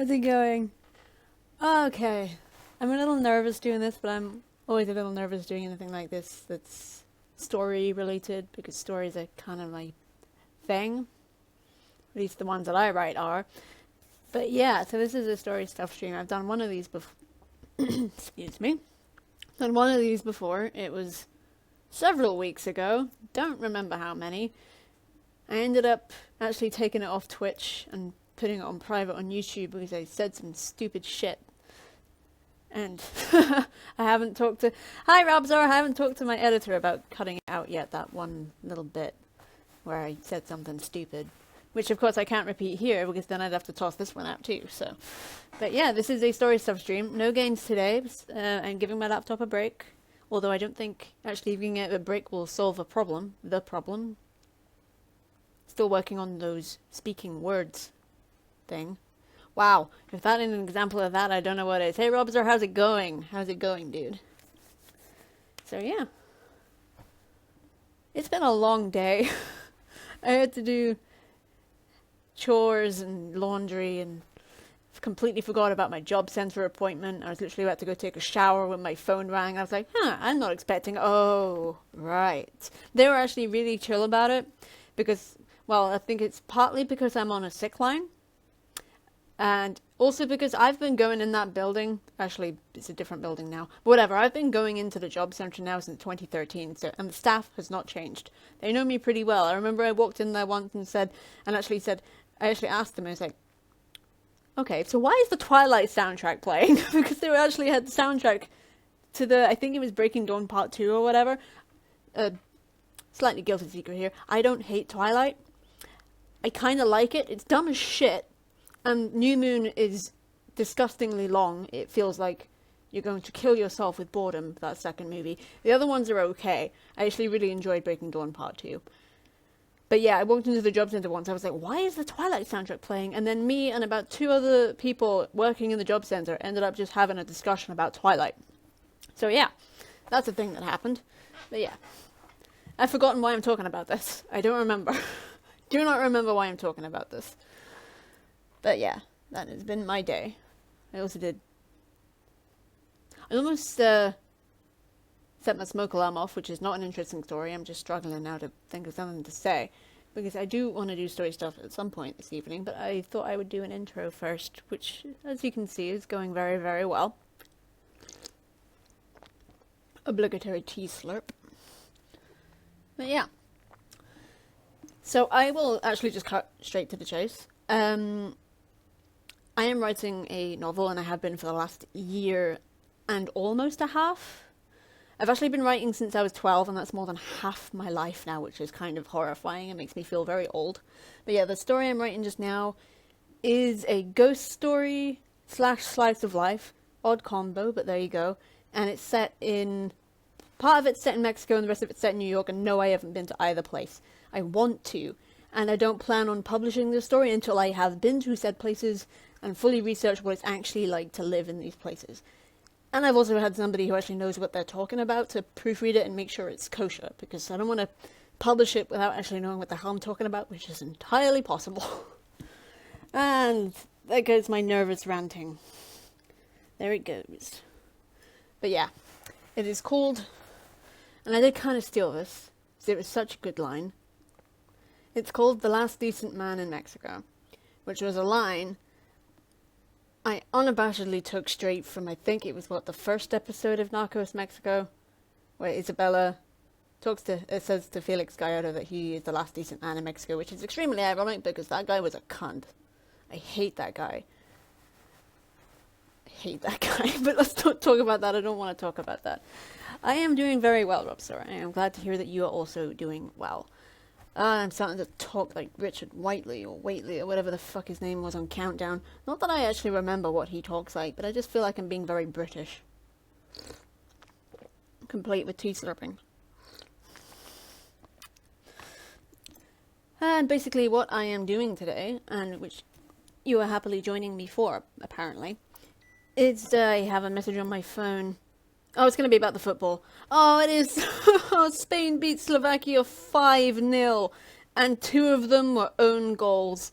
How's it going? Okay. I'm a little nervous doing this, but I'm always a little nervous doing anything like this that's story related, because stories are kind of my thing. At least the ones that I write are. But yeah, so this is a story stuff stream. I've done one of these before. Excuse me. Done one of these before. It was several weeks ago. Don't remember how many. I ended up actually taking it off Twitch and putting it on private on YouTube because I said some stupid shit. And I haven't talked to... Hi, Robzor! I haven't talked to my editor about cutting it out yet, that one little bit where I said something stupid. Which, of course, I can't repeat here, because then I'd have to toss this one out, too, so... But yeah, this is a story stuff stream. No games today. I'm giving my laptop a break. Although I don't think actually giving it a break will solve a problem. The problem. Still working on those speaking words thing. Wow, if that is an example of that, I don't know what it is. Hey, Robzer, how's it going? How's it going, dude? So, yeah. It's been a long day. I had to do chores and laundry and completely forgot about my job center appointment. I was literally about to go take a shower when my phone rang. I was like, I'm not expecting... Oh, right. They were actually really chill about it because, well, I think it's partly because I'm on a sick line. And also because I've been going in that building, actually it's a different building now, but whatever, I've been going into the job centre now since 2013, so, and the staff has not changed. They know me pretty well. I remember I walked in there once and I actually asked them, I was like, okay, so why is the Twilight soundtrack playing? Because they actually had the soundtrack to the, I think it was Breaking Dawn Part 2 or whatever. Slightly guilty secret here. I don't hate Twilight. I kind of like it. It's dumb as shit. New Moon is disgustingly long. It feels like you're going to kill yourself with boredom, that second movie. The other ones are okay. I actually really enjoyed Breaking Dawn Part 2. But yeah, I walked into the job centre once. I was like, why is the Twilight soundtrack playing? And then me and about 2 other people working in the job centre ended up just having a discussion about Twilight. So yeah, that's a thing that happened. But yeah, I've forgotten why I'm talking about this. I don't remember. Do not remember why I'm talking about this. But yeah, that has been my day. I almost set my smoke alarm off, which is not an interesting story. I'm just struggling now to think of something to say. Because I do want to do story stuff at some point this evening, but I thought I would do an intro first, which, as you can see, is going very, very well. Obligatory tea slurp. But yeah. So I will actually just cut straight to the chase. I am writing a novel, and I have been for the last year and almost a half. I've actually been writing since I was 12, and that's more than half my life now, which is kind of horrifying. It makes me feel very old. But yeah, the story I'm writing just now is a ghost story / slice of life. Odd combo, but there you go. And it's set in... Part of it's set in Mexico, and the rest of it's set in New York, and no, I haven't been to either place. I want to, and I don't plan on publishing this story until I have been to said places and fully researched what it's actually like to live in these places. And I've also had somebody who actually knows what they're talking about to proofread it and make sure it's kosher, because I don't want to publish it without actually knowing what the hell I'm talking about, which is entirely possible. And there goes my nervous ranting. There it goes. But yeah, it is called, and I did kind of steal this, because it was such a good line. It's called The Last Decent Man in Mexico, which was a line I unabashedly took straight from, I think it was, the first episode of Narcos Mexico, where Isabella says to Felix Gallardo that he is the last decent man in Mexico, which is extremely ironic because that guy was a cunt. I hate that guy. But let's not talk about that. I don't want to talk about that. I am doing very well, Robster. I am glad to hear that you are also doing well. I'm starting to talk like Richard Whiteley or whatever the fuck his name was on Countdown. Not that I actually remember what he talks like, but I just feel like I'm being very British. Complete with tea slurping. And basically what I am doing today, and which you are happily joining me for, apparently, is I have a message on my phone. Oh, it's going to be about the football. Oh, it is. Spain beat Slovakia 5-0. And 2 of them were own goals.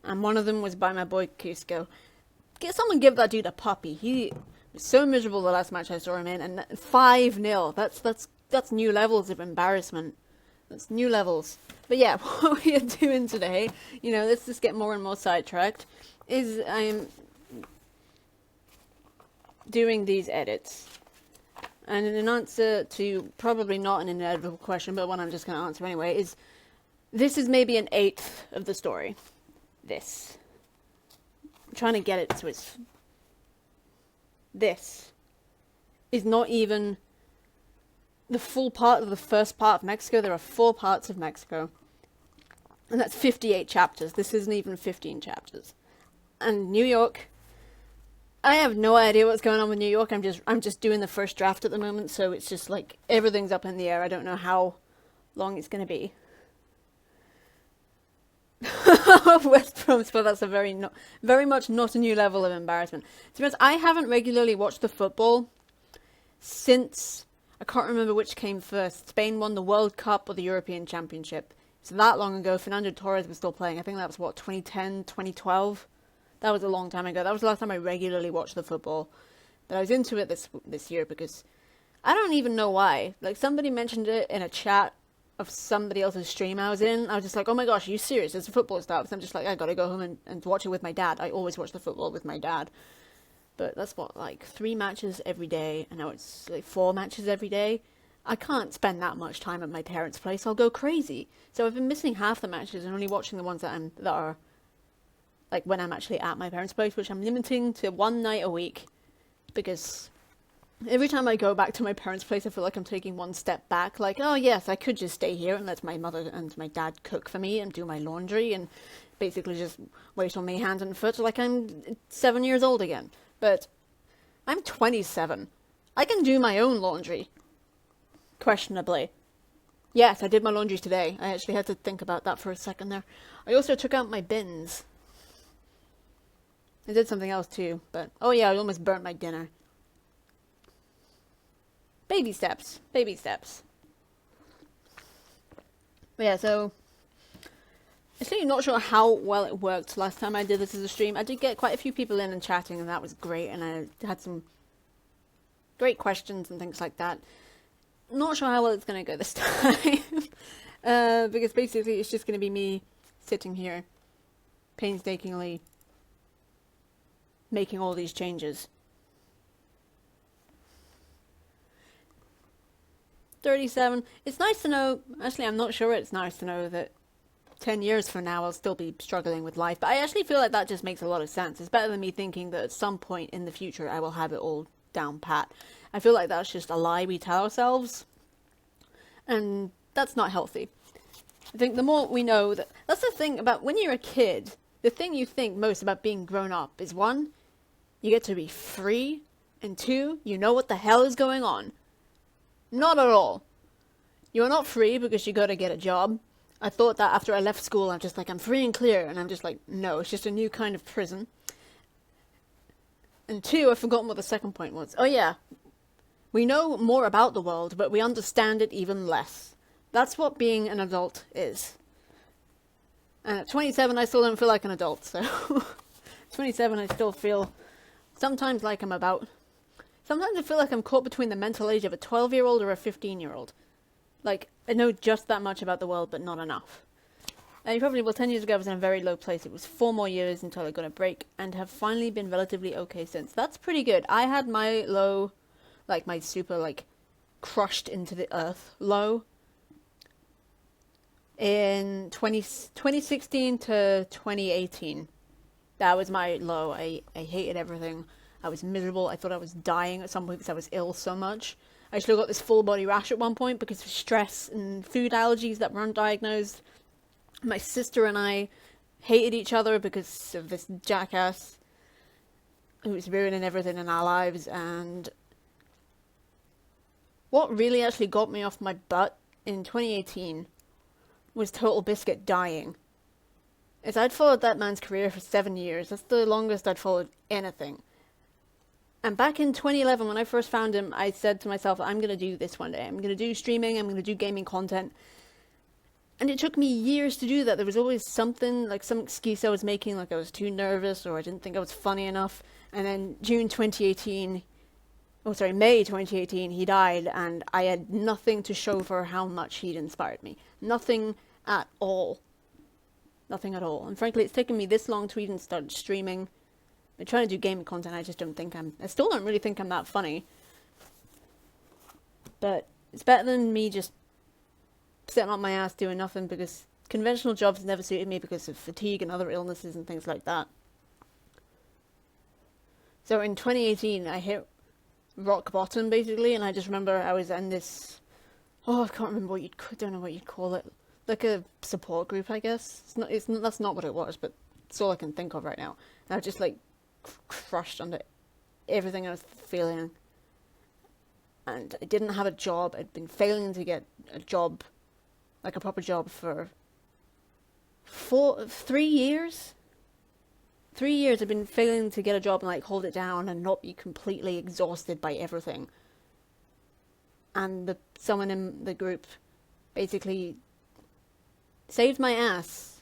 And one of them was by my boy Cusco. Someone give that dude a puppy. He was so miserable the last match I saw him in, and 5-0. That's new levels of embarrassment. That's new levels. But yeah, what we are doing today, let's just get more and more sidetracked, is I'm doing these edits. And in answer to probably not an inevitable question, but one I'm just going to answer anyway, is this is maybe an eighth of the story. This. I'm trying to get it so it's... This is not even the full part of the first part of Mexico. There are 4 parts of Mexico. And that's 58 chapters. This isn't even 15 chapters. And New York... I have no idea what's going on with New York. I'm just doing the first draft at the moment, so it's just like everything's up in the air. I don't know how long it's going to be. West Brom, but that's a very much not a new level of embarrassment. To be honest, I haven't regularly watched the football since, I can't remember which came first. Spain won the World Cup or the European Championship. It's that long ago. Fernando Torres was still playing. I think that was 2010, 2012. That was a long time ago. That was the last time I regularly watched the football. But I was into it this year because I don't even know why. Like, somebody mentioned it in a chat of somebody else's stream I was in. I was just like, oh my gosh, are you serious? There's a football stuff. So I'm just like, I gotta go home and watch it with my dad. I always watch the football with my dad. But that's like 3 matches every day. And now it's like 4 matches every day. I can't spend that much time at my parents' place. I'll go crazy. So I've been missing half the matches and only watching the ones that are like when I'm actually at my parents' place, which I'm limiting to 1 night a week, because every time I go back to my parents' place, I feel like I'm taking 1 step back. Like, oh yes, I could just stay here and let my mother and my dad cook for me and do my laundry and basically just wait on me hand and foot like I'm 7 years old again. But I'm 27. I can do my own laundry. Questionably. Yes, I did my laundry today. I actually had to think about that for a second there. I also took out my bins. I did something else too, but... Oh yeah, I almost burnt my dinner. Baby steps. Baby steps. But yeah, so... I'm actually not sure how well it worked last time I did this as a stream. I did get quite a few people in and chatting, and that was great, and I had some great questions and things like that. Not sure how well it's going to go this time. Because basically it's just going to be me sitting here painstakingly making all these changes. 37. It's nice to know, actually I'm not sure it's nice to know that 10 years from now I'll still be struggling with life, but I actually feel like that just makes a lot of sense. It's better than me thinking that at some point in the future I will have it all down pat. I feel like that's just a lie we tell ourselves, and that's not healthy. I think the more we know that's the thing about when you're a kid, the thing you think most about being grown up is 1, you get to be free, and 2, you know what the hell is going on. Not at all. You are not free because you gotta get a job. I thought that after I left school, I'm just like, I'm free and clear, and I'm just like, no, it's just a new kind of prison. And 2, I've forgotten what the second point was. Oh yeah, we know more about the world, but we understand it even less. That's what being an adult is. And at 27, I still don't feel like an adult, so... 27, I still feel sometimes like sometimes I feel like I'm caught between the mental age of a 12-year-old or a 15-year-old. Like, I know just that much about the world, but not enough. And probably, 10 years ago I was in a very low place. It was 4 more years until I got a break, and have finally been relatively okay since. That's pretty good. I had my low, like my super, like, crushed into the earth low in 2016 to 2018. That was my low. I hated everything. I was miserable. I thought I was dying at some point because I was ill so much. I actually got this full body rash at one point because of stress and food allergies that were undiagnosed. My sister and I hated each other because of this jackass who was ruining everything in our lives. And what really actually got me off my butt in 2018 was Total Biscuit dying. As I'd followed that man's career for 7 years. That's the longest I'd followed anything. And back in 2011, when I first found him, I said to myself, I'm going to do this one day. I'm going to do streaming, I'm going to do gaming content. And it took me years to do that. There was always something, like some excuse I was making, like I was too nervous or I didn't think I was funny enough. And then May 2018, he died, and I had nothing to show for how much he'd inspired me. Nothing at all. Nothing at all. And frankly, it's taken me this long to even start streaming. I'm trying to do gaming content. I still don't really think I'm that funny. But it's better than me just sitting on my ass doing nothing, because conventional jobs never suited me because of fatigue and other illnesses and things like that. So in 2018, I hit rock bottom basically, and I just remember I was in this, I can't remember don't know what you'd call it, like a support group, I guess. That's not what it was, but it's all I can think of right now. And I was just like crushed under everything I was feeling, and I didn't have a job. I'd been failing to get a job, like a proper job, for 3 years. 3 years I've been failing to get a job and like hold it down and not be completely exhausted by everything. And someone in the group basically saved my ass.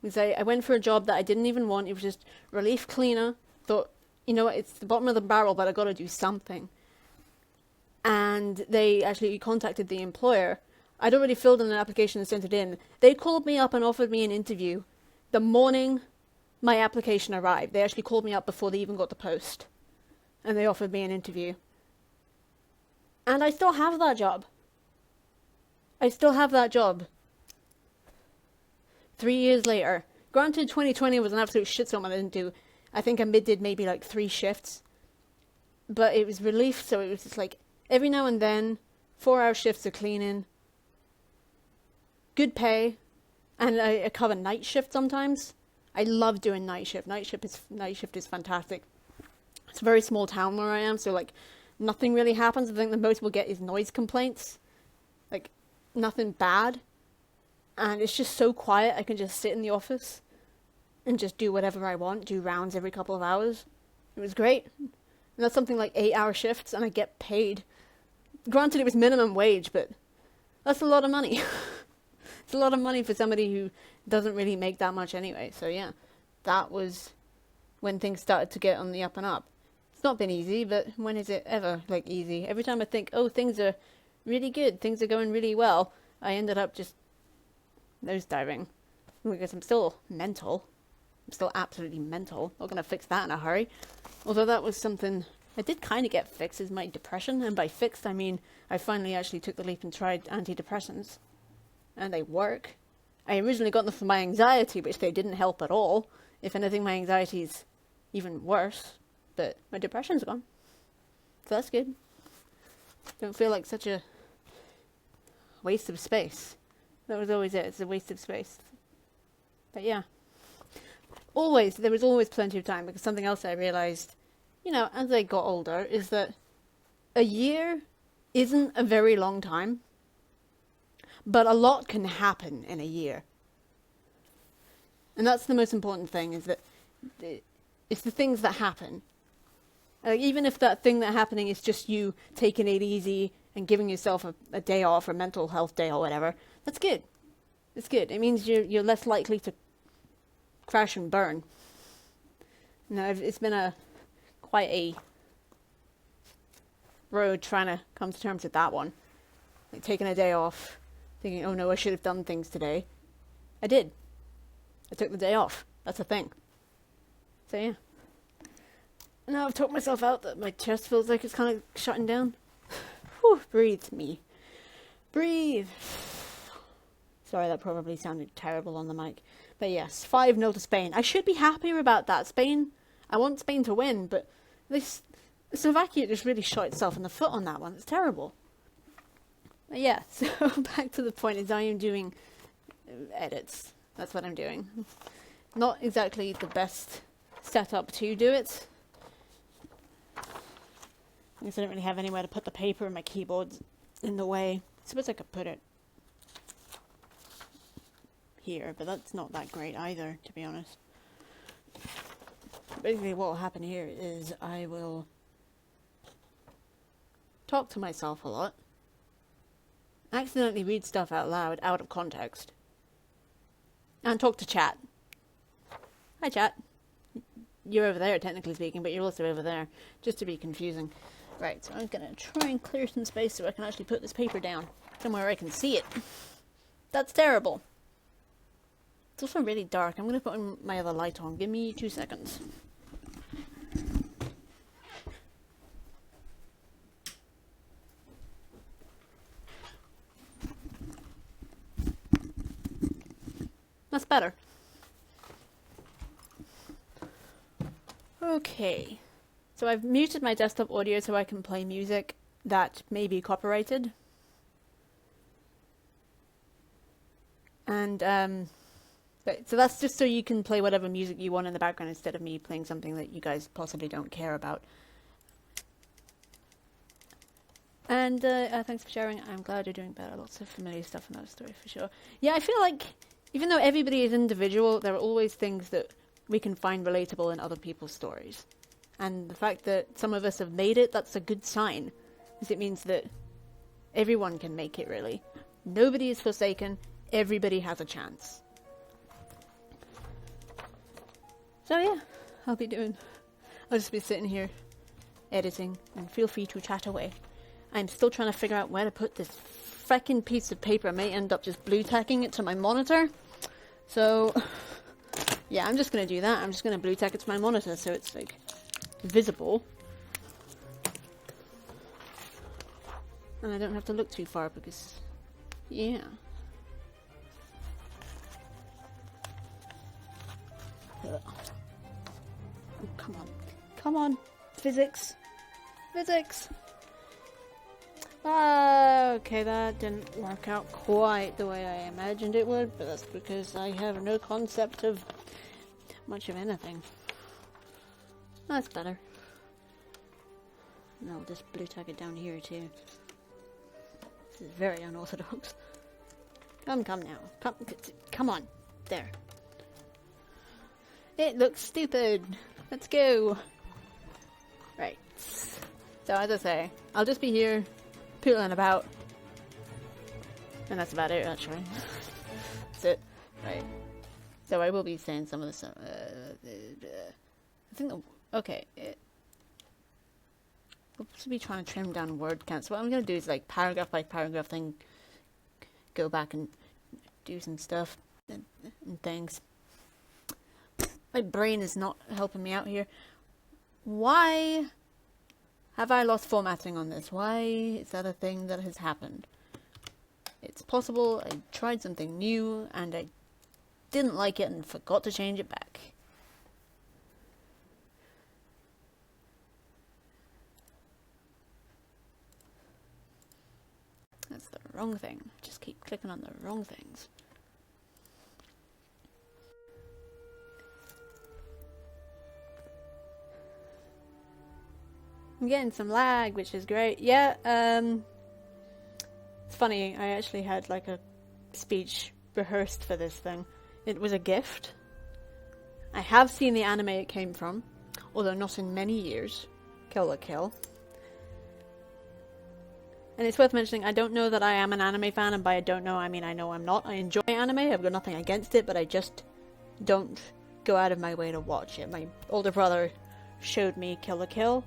Because I went for a job that I didn't even want. It was just relief cleaner. Thought, you know what, it's the bottom of the barrel, but I gotta do something. And they actually contacted the employer. I'd already filled in an application and sent it in. They called me up and offered me an interview the morning my application arrived. They actually called me up before they even got the post. And they offered me an interview. And I still have that job. 3 years later. Granted, 2020 was an absolute shitstorm and I didn't do. I think I did maybe like 3 shifts. But it was relief, so it was just like every now and then, 4-hour shifts of cleaning. Good pay. And I cover night shift sometimes. I love doing night shift. Night shift is fantastic. It's a very small town where I am, so like nothing really happens. I think the most we'll get is noise complaints. Like nothing bad. And it's just so quiet. I can just sit in the office and just do whatever I want, do rounds every couple of hours. It was great. And that's something like 8-hour shifts, and I get paid. Granted, it was minimum wage, but that's a lot of money. It's a lot of money for somebody who doesn't really make that much anyway. So yeah, that was when things started to get on the up and up. It's not been easy, but when is it ever like easy? Every time I think, oh, things are really good, things are going really well, I ended up just nosediving. Because I'm still mental. I'm still absolutely mental. Not going to fix that in a hurry. Although that was something I did kind of get fixed, is my depression. And by fixed, I mean I finally actually took the leap and tried antidepressants. And they work. I originally got them for my anxiety, which they didn't help at all. If anything, my anxiety's even worse. But my depression's gone. So that's good. Don't feel like such a waste of space. That was always it. It's a waste of space. But yeah. There was always plenty of time, because something else I realized, as I got older, is that a year isn't a very long time. But a lot can happen in a year. And that's the most important thing, is that it's the things that happen. Even if that thing that's happening is just you taking it easy and giving yourself a day off, or mental health day or whatever, that's good. It's good. It means you're less likely to crash and burn. It's been quite a road trying to come to terms with that one. Like taking a day off. Thinking, oh no, I should have done things today. I did. I took the day off. That's a thing. So yeah. Now I've talked myself out that my chest feels like it's kind of shutting down. Whew, breathe me. Breathe. Sorry, that probably sounded terrible on the mic. But yes, 5-0 to Spain. I should be happier about that. I want Spain to win, but Slovakia just really shot itself in the foot on that one. It's terrible. Yeah, so back to the point is I am doing edits. That's what I'm doing. Not exactly the best setup to do it. I guess I don't really have anywhere to put the paper, and my keyboard's in the way. I suppose I could put it here, but that's not that great either, to be honest. Basically what will happen here is I will talk to myself a lot. accidentally read stuff out loud, out of context. And talk to chat. Hi, chat. You're over there, technically speaking, but you're also over there. Just to be confusing. Right, so I'm going to try and clear some space so I can actually put this paper down. Somewhere I can see it. That's terrible. It's also really dark. I'm going to put my other light on. Give me 2 seconds. That's better. Okay. So I've muted my desktop audio so I can play music that may be copyrighted. And, so that's just so you can play whatever music you want in the background instead of me playing something that you guys possibly don't care about. And, thanks for sharing. I'm glad you're doing better. Lots of familiar stuff in that story, for sure. Yeah, I feel like, even though everybody is individual, there are always things that we can find relatable in other people's stories. And the fact that some of us have made it, that's a good sign. Because it means that everyone can make it, really. Nobody is forsaken. Everybody has a chance. So yeah, I'll just be sitting here editing, and feel free to chat away. I'm still trying to figure out where to put this frickin' piece of paper. I may end up just blue tacking it to my monitor. So yeah, I'm just gonna do that. I'm just gonna blue tack it to my monitor so it's like visible. And I don't have to look too far because, yeah. Ugh. Oh, come on. Come on. Physics. Physics. Okay, that didn't work out quite the way I imagined it would, but that's because I have no concept of much of anything. That's better. And I'll just blue tack it down here too. This is very unorthodox. Come now. Come on. There. It looks stupid. Let's go. Right. So as I say, I'll just be here pootling about. And that's about it, actually. That's it. Right. So I will be saying some of this. I think. Okay. We'll be trying to trim down word counts. What I'm going to do is like paragraph by paragraph thing. Go back and do some stuff and things. My brain is not helping me out here. Why have I lost formatting on this? Why is that a thing that has happened? It's possible I tried something new and I didn't like it and forgot to change it back. That's the wrong thing. Just keep clicking on the wrong things. I'm getting some lag, which is great. Yeah, it's funny, I actually had like a speech rehearsed for this thing. It was a gift. I have seen the anime it came from, although not in many years. Kill la Kill. And it's worth mentioning, I don't know that I am an anime fan, and by I don't know, I mean I know I'm not. I enjoy anime, I've got nothing against it, but I just don't go out of my way to watch it. My older brother showed me Kill la Kill,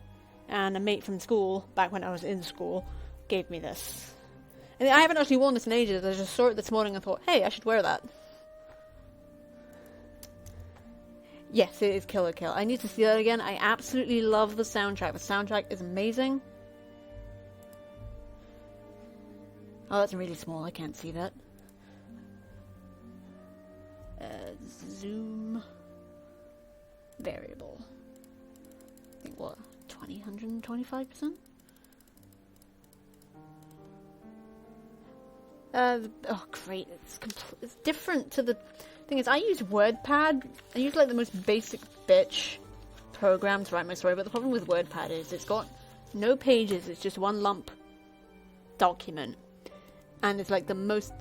and a mate from school, back when I was in school, gave me this. And I haven't actually worn this in ages. I just saw it this morning and thought, hey, I should wear that. Yes, it is Kill la Kill. I need to see that again. I absolutely love the soundtrack. The soundtrack is amazing. Oh, that's really small. I can't see that. Zoom variable. I think what? 125%? Oh great, it's different to the thing is I use WordPad. I use like the most basic bitch program to write my story, but the problem with WordPad is it's got no pages, it's just one lump document. And it's like the most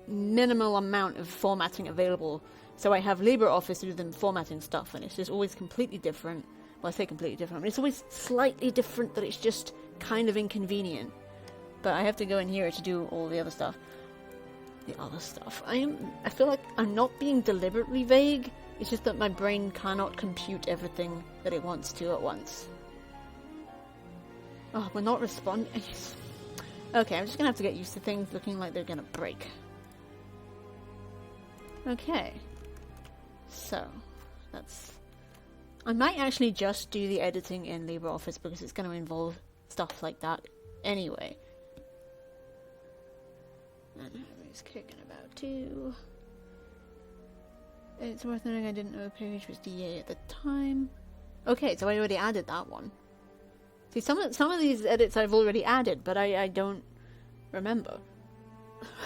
minimal amount of formatting available. So I have LibreOffice to do the formatting stuff, and it's just always completely different. Well, I say completely different, but it's always slightly different that it's just kind of inconvenient. But I have to go in here to do all the other stuff. I feel like I'm not being deliberately vague. It's just that my brain cannot compute everything that it wants to at once. Oh, we're not responding. Okay, I'm just gonna have to get used to things looking like they're gonna break. Okay. So, that's... I might actually just do the editing in LibreOffice because it's gonna involve stuff like that anyway. And Harry's kicking about too. It's worth noting I didn't know a page was DA at the time. Okay, so I already added that one. See, some of these edits I've already added, but I don't remember.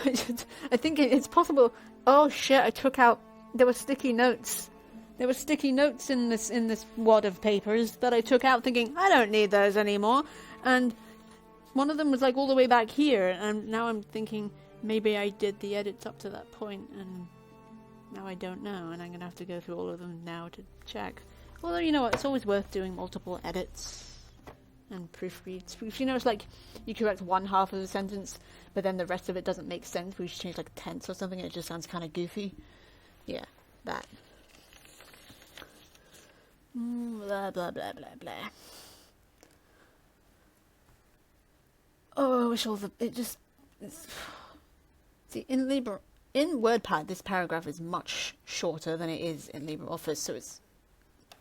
I think it's possible. Oh shit! I took out. There were sticky notes. There were sticky notes in this wad of papers that I took out, thinking I don't need those anymore. And one of them was like all the way back here, and now I'm thinking maybe I did the edits up to that point, and now I don't know, and I'm gonna have to go through all of them now to check. Although you know what, it's always worth doing multiple edits and proofreads. If you know, it's like you correct one half of the sentence, but then the rest of it doesn't make sense. We should change like tense or something, and it just sounds kind of goofy. Yeah, that. Blah blah blah blah blah. Oh, I wish all the see in WordPad this paragraph is much shorter than it is in LibreOffice, so it's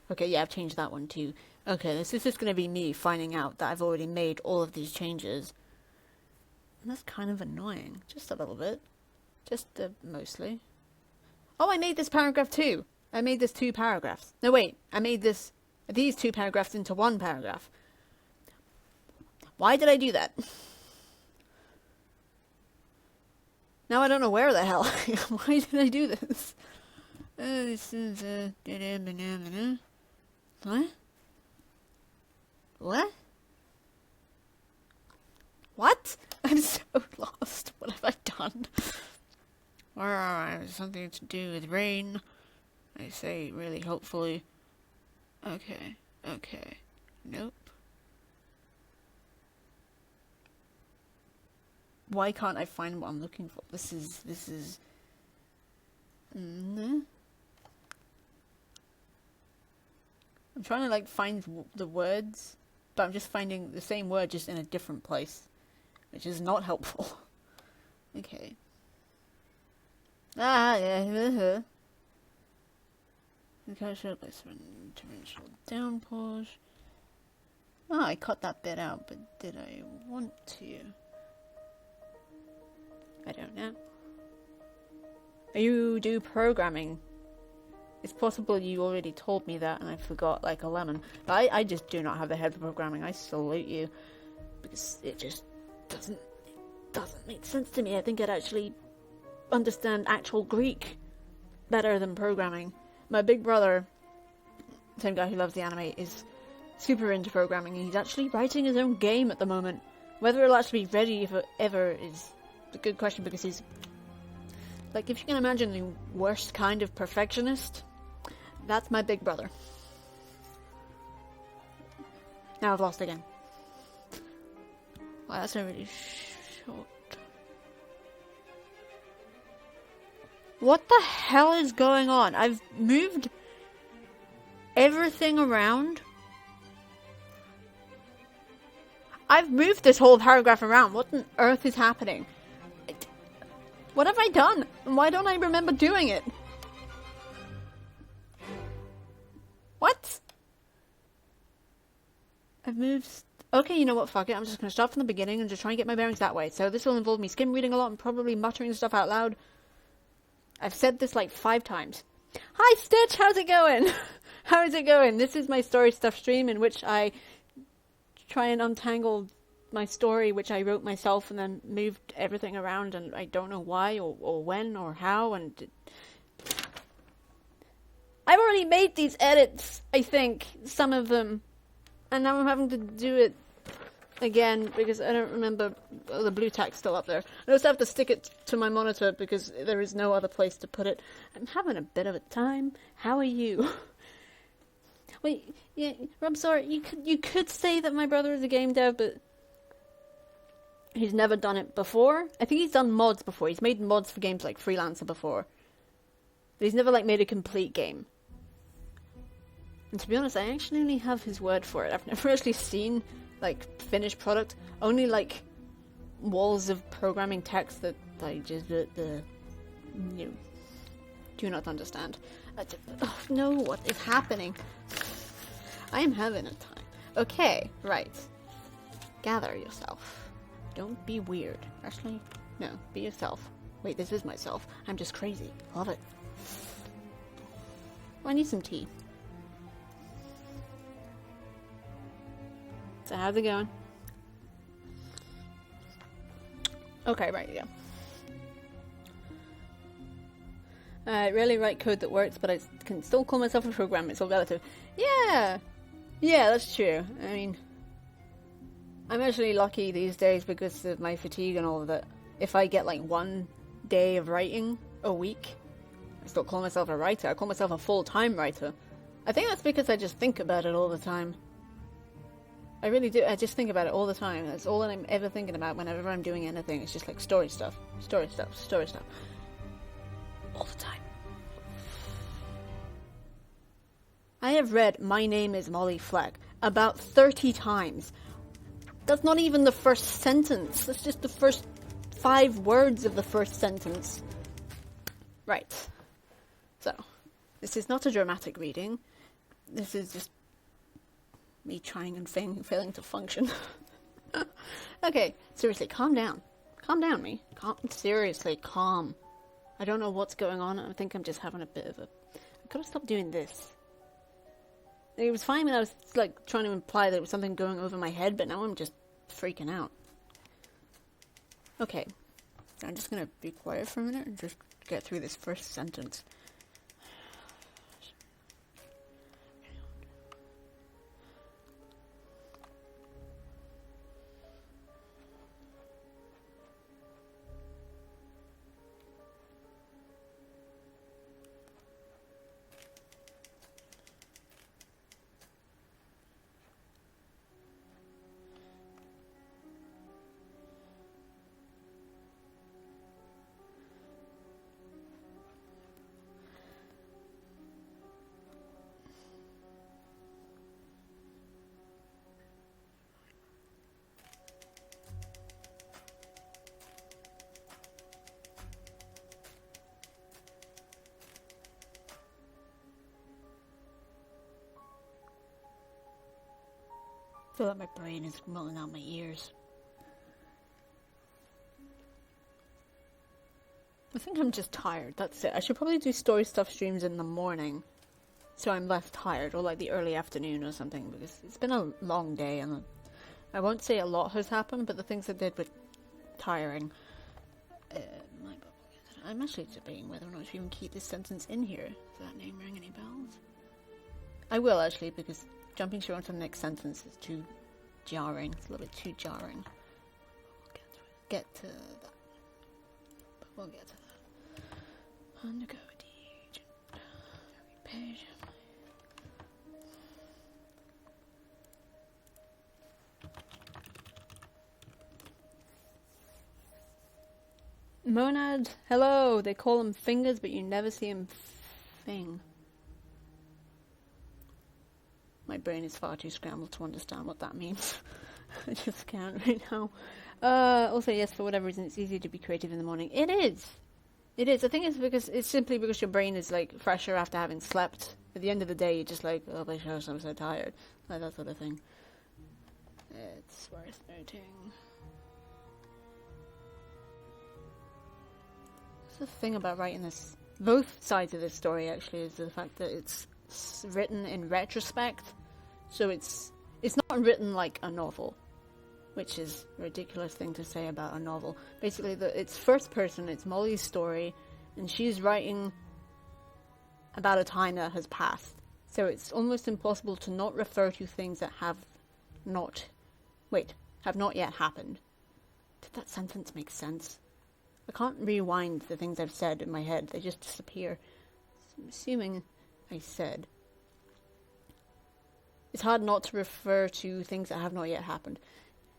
okay. Yeah, I've changed that one too. Okay, this is just going to be me finding out that I've already made all of these changes. And that's kind of annoying. Just a little bit. Just mostly. Oh, I made this paragraph too. I made this 2 paragraphs. No, wait. I made these 2 paragraphs into 1 paragraph. Why did I do that? Now I don't know where the hell. Why did I do this? This is what? What? What? I'm so lost. What have I done? Something to do with rain. I say really hopefully. Okay. Okay. Nope. Why can't I find what I'm looking for? This is... I'm trying to like find the words, but I'm just finding the same word just in a different place, which is not helpful. Okay. Ah, yeah. Torrential downpours. Ah, I cut that bit out, but did I want to? I don't know. You do programming. It's possible you already told me that and I forgot like a lemon. But I just do not have the head for programming. I salute you. Because it just doesn't make sense to me. I think I'd actually understand actual Greek better than programming. My big brother, same guy who loves the anime, is super into programming, and he's actually writing his own game at the moment. Whether it'll actually be ready ever is a good question, because he's like, if you can imagine the worst kind of perfectionist, that's my big brother. Now I've lost again. Wow, that's a really short. What the hell is going on? I've moved everything around. I've moved this whole paragraph around. What on earth is happening? What have I done? And why don't I remember doing it? What? I've moved... Okay, you know what? Fuck it. I'm just going to start from the beginning and just try and get my bearings that way. So this will involve me skim reading a lot and probably muttering stuff out loud. I've said this like 5 times. Hi Stitch, how's it going? How is it going? This is my story stuff stream in which I try and untangle my story, which I wrote myself and then moved everything around, and I don't know why or when or how, and I've already made these edits, I think, some of them, and now I'm having to do it again because I don't remember. Oh, the blue tack's still up there. I also have to stick it to my monitor because there is no other place to put it. I'm having a bit of a time. How are you? Wait, yeah, I'm sorry. You could say that my brother is a game dev, but He's never done it before. I think he's done mods before. He's made mods for games like Freelancer before. But he's never, like, made a complete game. And to be honest, I actually only have his word for it. I've never actually seen, like, finished product. Only, like, walls of programming text that I just, you do not understand. Oh, no, what is happening? I am having a time. Okay, right. Gather yourself. Don't be weird. Actually, no, be yourself. Wait, this is myself. I'm just crazy. Love it. Oh, I need some tea. So how's it going? Okay, right, yeah. I rarely write code that works, but I can still call myself a programmer. It's all relative. Yeah! Yeah, that's true. I mean, I'm actually lucky these days because of my fatigue and all of that. If I get like 1 day of writing a week, I still call myself a writer. I call myself a full-time writer. I think that's because I just think about it all the time. I really do. I just think about it all the time. That's all that I'm ever thinking about whenever I'm doing anything. It's just like story stuff. Story stuff. Story stuff. All the time. I have read My Name is Molly Fleck about 30 times. That's not even the first sentence. That's just the first 5 words of the first sentence. Right. So, this is not a dramatic reading. This is just me trying and failing to function. Okay, seriously, calm down. Calm down, me. Seriously, calm. I don't know what's going on. I think I'm just having a bit of a... I've got to stop doing this. It was fine when I was, like, trying to imply there was something going over my head, but now I'm just freaking out. Okay. I'm just gonna be quiet for a minute and just get through this first sentence. I feel like my brain is rolling out my ears. I think I'm just tired, that's it. I should probably do story stuff streams in the morning, so I'm less tired, or like the early afternoon or something, because it's been a long day, and I won't say a lot has happened, but the things I did were tiring. I'm actually debating whether or not to even keep this sentence in here. Does that name ring any bells? I will, actually, because jumping straight onto the next sentence is too jarring. It's a little bit too jarring. We'll get to that. But we'll get to that. Undergo agent. Every page. Monad, hello. They call him fingers, but you never see him fing. My brain is far too scrambled to understand what that means. I just can't right now. Also, yes, for whatever reason, it's easier to be creative in the morning. It is. It is. I think it's simply because your brain is like fresher after having slept. At the end of the day, you're just like, oh my gosh, I'm so tired. Like that sort of thing. It's worth noting. The thing about writing this, both sides of this story actually, is the fact that it's written in retrospect, so it's not written like a novel, which is a ridiculous thing to say about a novel. Basically, it's first person, it's Molly's story, and she's writing about a time that has passed, so it's almost impossible to not refer to things that have not yet happened. Did that sentence make sense? I can't rewind the things I've said in my head. They just disappear. So I'm assuming I said. It's hard not to refer to things that have not yet happened.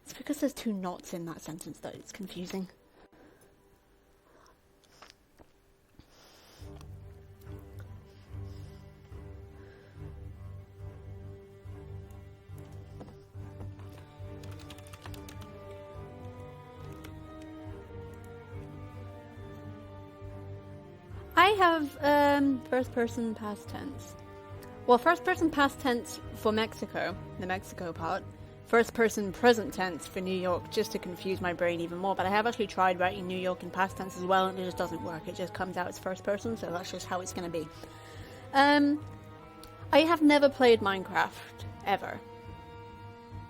It's because there's two knots in that sentence that it's confusing. I have first person past tense. Well, first person past tense for Mexico, the Mexico part. First person present tense for New York, just to confuse my brain even more. But I have actually tried writing New York in past tense as well, and it just doesn't work. It just comes out as first person, so that's just how it's going to be. I have never played Minecraft, ever.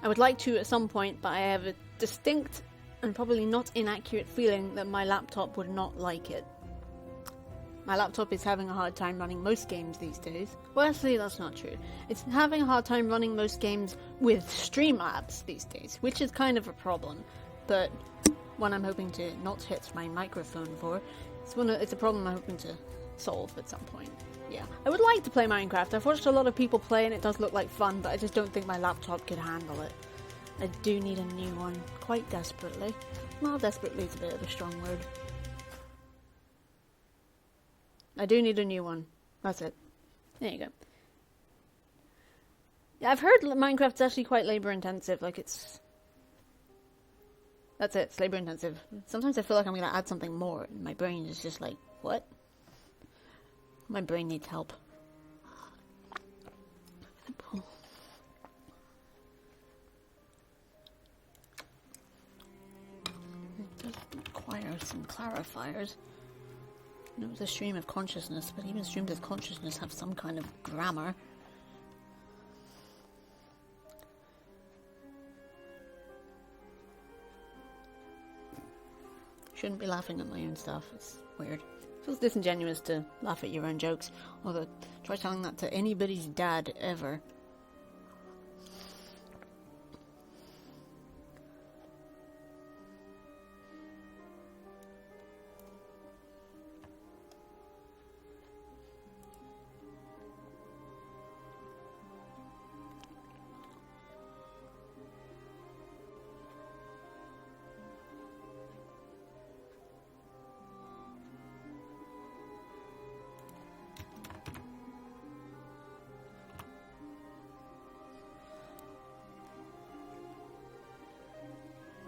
I would like to at some point, but I have a distinct and probably not inaccurate feeling that my laptop would not like it. My laptop is having a hard time running most games these days. Well, actually, that's not true. It's having a hard time running most games with Streamlabs these days, which is kind of a problem. But one I'm hoping to not hit my microphone for. It's a problem I'm hoping to solve at some point. Yeah. I would like to play Minecraft. I've watched a lot of people play and it does look like fun, but I just don't think my laptop could handle it. I do need a new one, quite desperately. Well, desperately is a bit of a strong word. I do need a new one. That's it. There you go. Yeah, I've heard Minecraft's actually quite labor intensive. Like it's... That's it, it's labor intensive. Sometimes I feel like I'm going to add something more, and my brain is just like, what? My brain needs help. It does require some clarifiers. It was a stream of consciousness, but even streams of consciousness have some kind of grammar. Shouldn't be laughing at my own stuff, it's weird. It feels disingenuous to laugh at your own jokes, although try telling that to anybody's dad ever.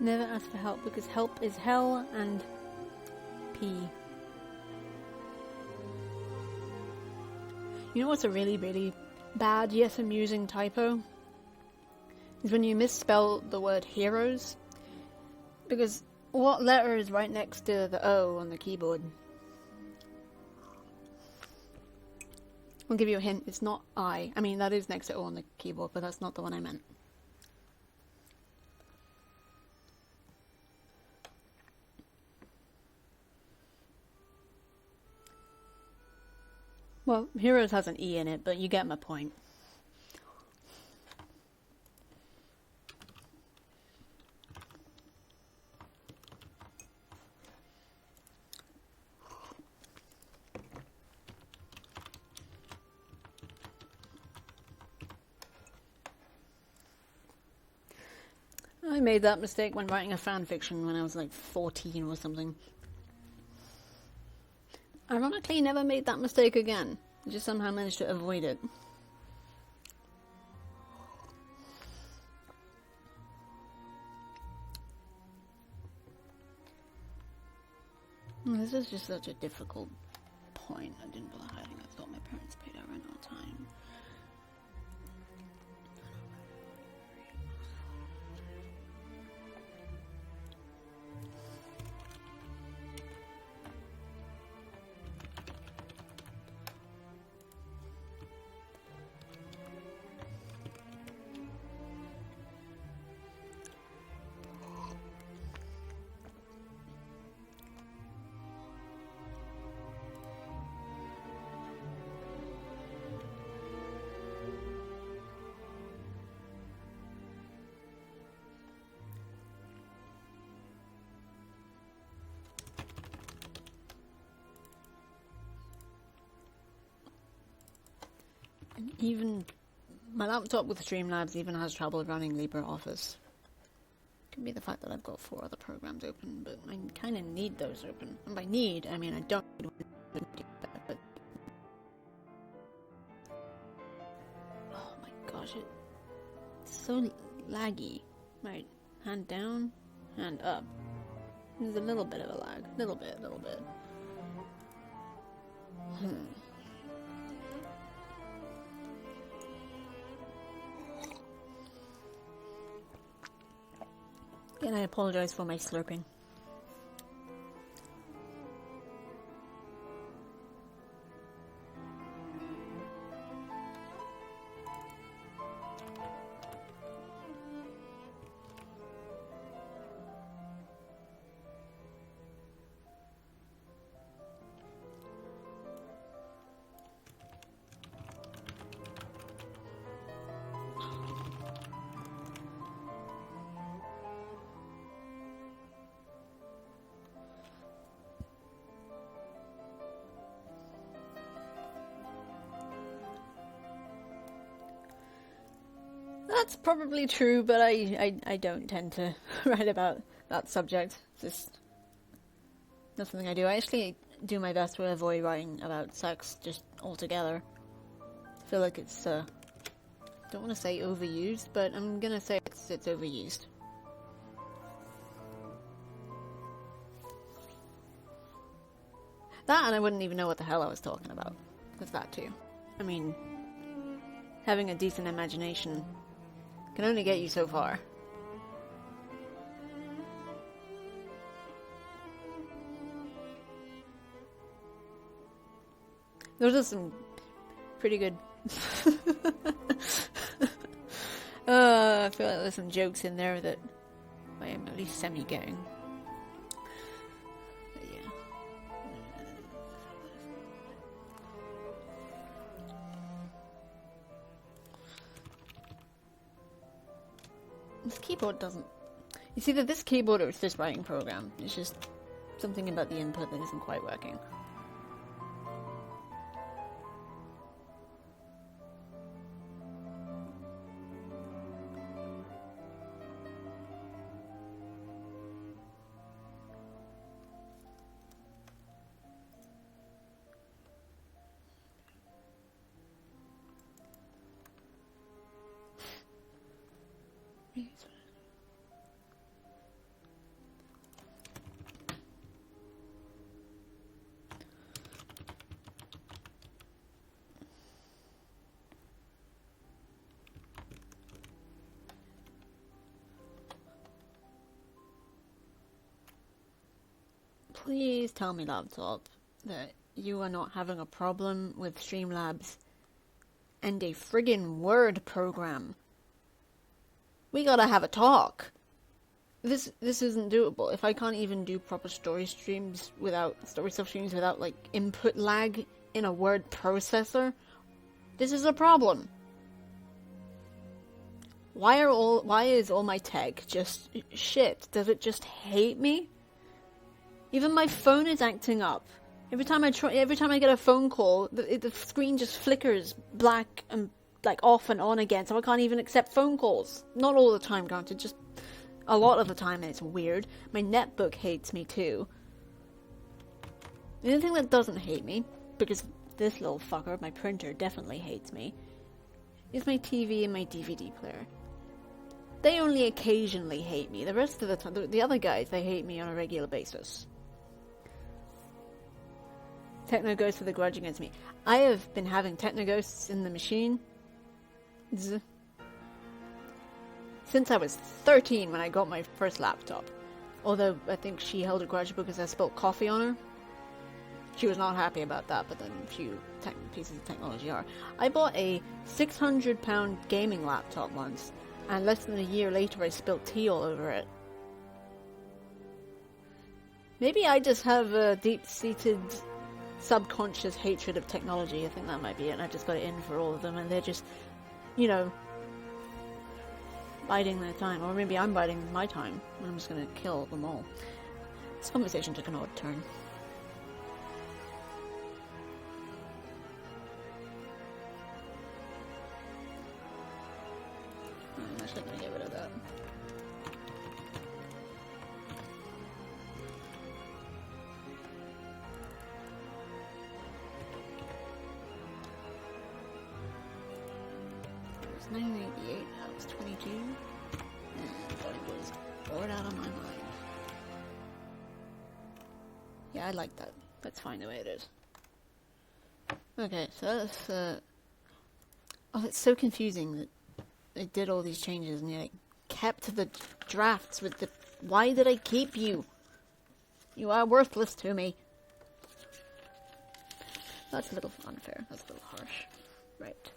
Never ask for help because help is hell and pee. You know what's a really, really bad yet amusing typo? Is when you misspell the word heroes. Because what letter is right next to the O on the keyboard? I'll give you a hint, it's not I. I mean, that is next to O on the keyboard, but that's not the one I meant. Well, Heroes has an E in it, but you get my point. I made that mistake when writing a fan fiction when I was like 14 or something. Ironically, never made that mistake again. I just somehow managed to avoid it. This is just such a difficult point. I didn't bother hiding. I thought my parents paid our rent on time. Even my laptop with Streamlabs even has trouble running LibreOffice. Could be the fact that I've got 4 other programs open, but I kind of need those open. And by need, I mean I don't need one to do that, but... Oh my gosh, it's so laggy. Right, hand down, hand up. There's a little bit of a lag. Little bit. And I apologize for my slurping. That's probably true, but I don't tend to write about that subject. It's just not something I do. I actually do my best to avoid writing about sex just altogether. I feel like it's, don't want to say overused, but I'm gonna say it's overused. That, and I wouldn't even know what the hell I was talking about. There's that too. I mean, having a decent imagination can only get you so far. Those are some pretty good... I feel like there's some jokes in there that I am at least semi-getting. But yeah. This keyboard doesn't... You see that this keyboard or it's this writing program, it's just something about the input that isn't quite working. Please tell me, laptop, that you are not having a problem with Streamlabs and a friggin' Word program. We gotta have a talk. This isn't doable. If I can't even do proper story stuff streams without like input lag in a word processor, this is a problem. Why is all my tech just shit? Does it just hate me? Even my phone is acting up. Every time I get a phone call, the screen just flickers black and like off and on again, so I can't even accept phone calls. Not all the time, granted, just a lot of the time, and it's weird. My netbook hates me too. The only thing that doesn't hate me, because this little fucker, my printer, definitely hates me, is my TV and my DVD player. They only occasionally hate me. The rest of the time, the other guys, they hate me on a regular basis. Techno Ghosts with a grudge against me. I have been having Techno Ghosts in the machine since I was 13 when I got my first laptop. Although I think she held a grudge because I spilled coffee on her. She was not happy about that, but then a few pieces of technology are. I bought a £600 gaming laptop once, and less than a year later I spilled tea all over it. Maybe I just have a deep-seated subconscious hatred of technology. I think that might be it, and I just got it in for all of them, and they're just, you know, biding their time. Or maybe I'm biding my time, and I'm just gonna kill them all. This conversation took an odd turn. I'm actually gonna get rid of that. was 1988, I was 22, and I was bored out of my mind. Yeah, I like that. That's fine the way it is. Okay, so that's, oh, it's so confusing that they did all these changes and yet kept the drafts with the... Why did I keep you? You are worthless to me. That's a little unfair. That's a little harsh. Right.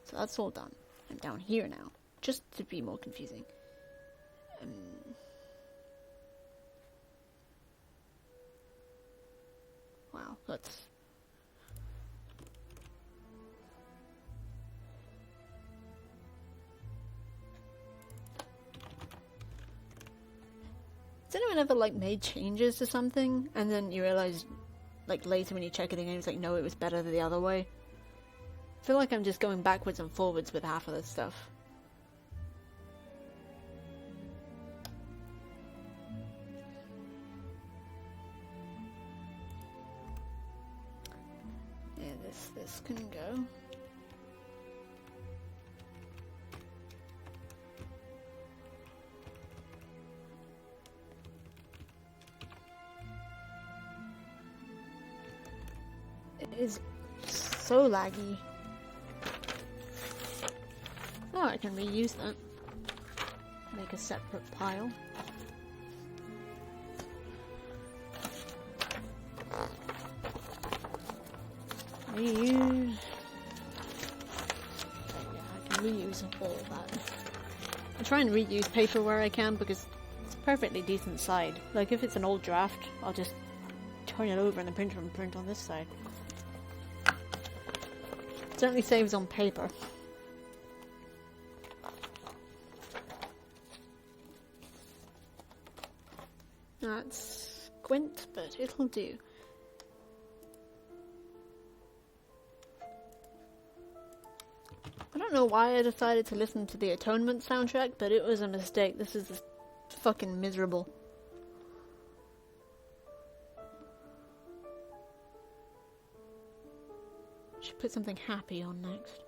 So that's all done. I'm down here now. Just to be more confusing. Wow, that's... Has anyone ever, like, made changes to something, and then you realize, like, later when you check it again, it's like, no, it was better the other way? I feel like I'm just going backwards and forwards with half of this stuff. Yeah, this can go. It is so laggy. Oh, I can reuse that. Make a separate pile. Reuse. Yeah, I can reuse all of that. I try and reuse paper where I can because it's a perfectly decent side. Like if it's an old draft, I'll just turn it over in the printer and print on this side. It certainly saves on paper. That's squint, but it'll do. I don't know why I decided to listen to the Atonement soundtrack, but it was a mistake. This is fucking miserable. Should put something happy on next.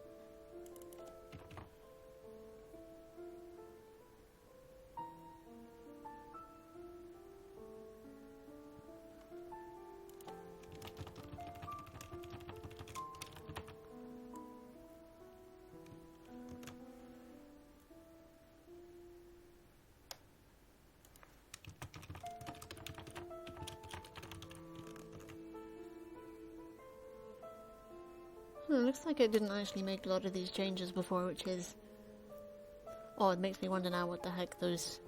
Looks like I didn't actually make a lot of these changes before, which is... Oh, it makes me wonder now what the heck those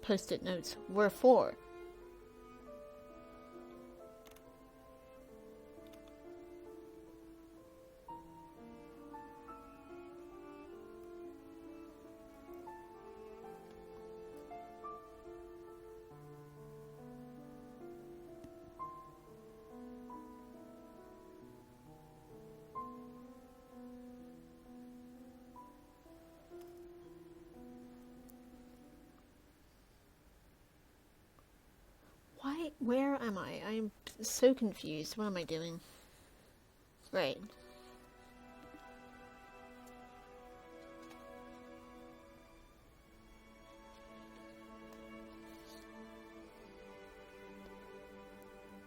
post-it notes were for. Where am I? I'm so confused. What am I doing? Right.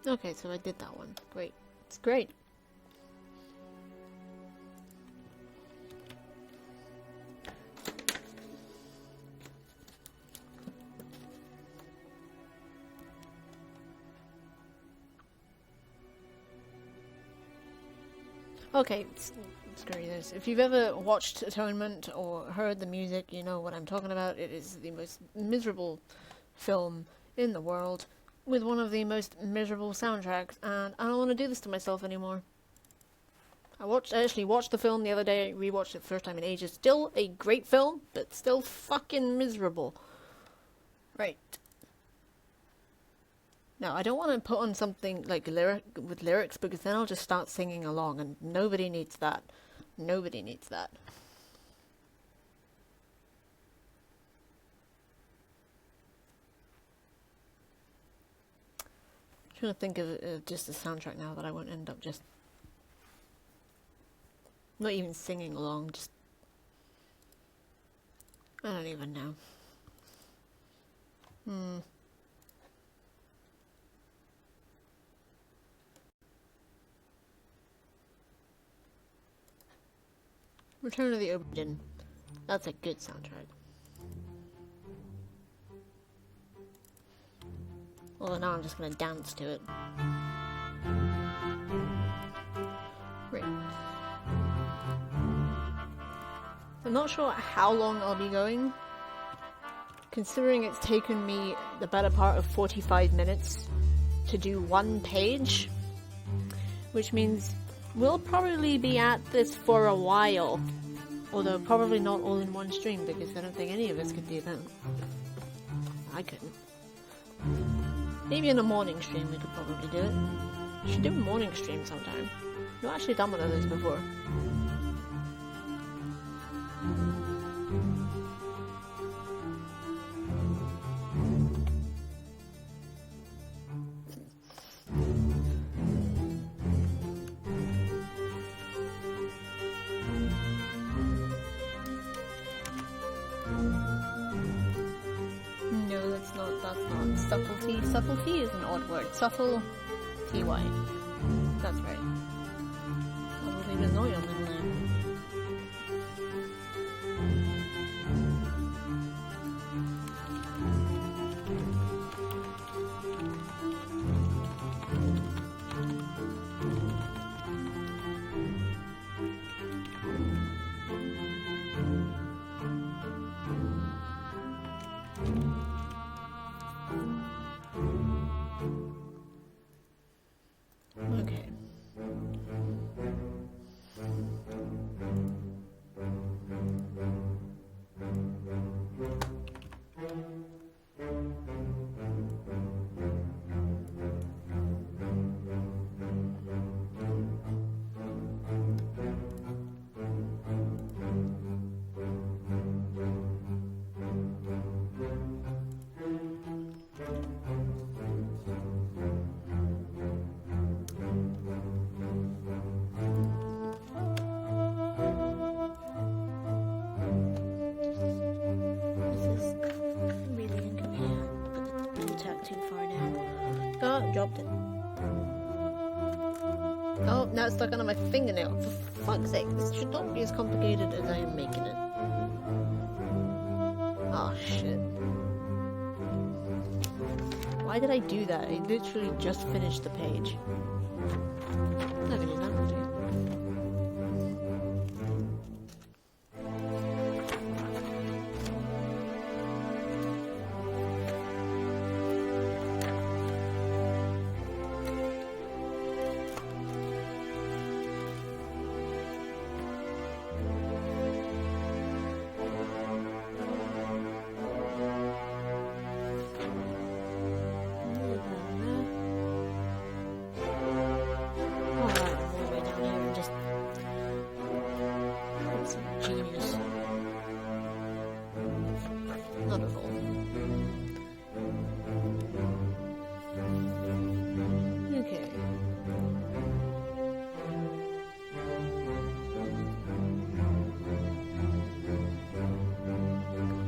Okay, so I did that one. Great. It's great. Okay, screw this. If you've ever watched Atonement or heard the music, you know what I'm talking about. It is the most miserable film in the world with one of the most miserable soundtracks, and I don't want to do this to myself anymore. I actually watched the film the other day. I rewatched it the first time in ages. Still a great film, but still fucking miserable. Right. Now, I don't want to put on something like with lyrics because then I'll just start singing along and nobody needs that. Nobody needs that. I'm trying to think of just a soundtrack now that I won't end up just not even singing along, just I don't even know. Return of the Oberdin. That's a good soundtrack. Well, now I'm just gonna dance to it. Right. I'm not sure how long I'll be going, considering it's taken me the better part of 45 minutes to do one page, which means we'll probably be at this for a while, although probably not all in one stream, because I don't think any of us could do that. I couldn't. Maybe in a morning stream we could probably do it. We should do a morning stream sometime. I've not actually done one of those before. Subtlety. Subtlety is an odd word. Subtle, T-Y. That's right. Subtlety was not your middle name. Okay. Dropped it. Oh, now it's stuck under my fingernail. For fuck's sake, this should not be as complicated as I am making it. Oh shit. Why did I do that? I literally just finished the page. I'm not gonna do that.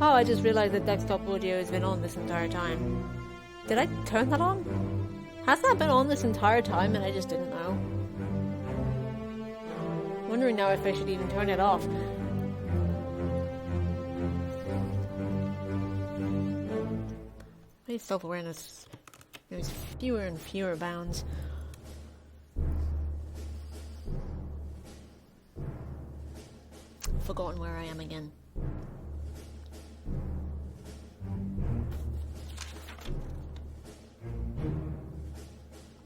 Oh, I just realized that desktop audio has been on this entire time. Did I turn that on? Has that been on this entire time and I just didn't know? I'm wondering now if I should even turn it off. My self-awareness goes fewer and fewer bounds. Forgotten where I am again.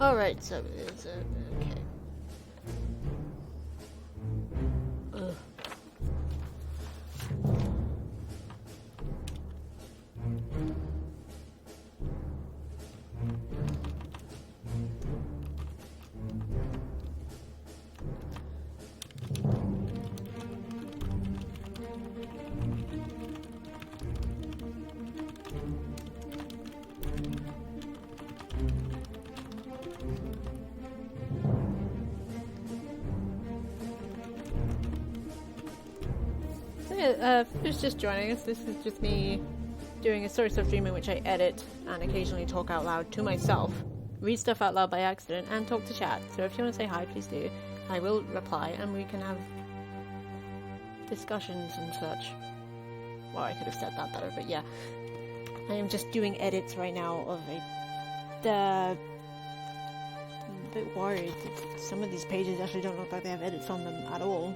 Alright, so it's okay. Ugh. yeah, who's just joining us, this is just me doing a sort of stream in which I edit and occasionally talk out loud to myself, read stuff out loud by accident, and talk to chat. So if you want to say hi, please do. I will reply, and we can have discussions and such. Well, I could have said that better, but yeah. I am just doing edits right now of I'm a bit worried that some of these pages actually don't look like they have edits on them at all.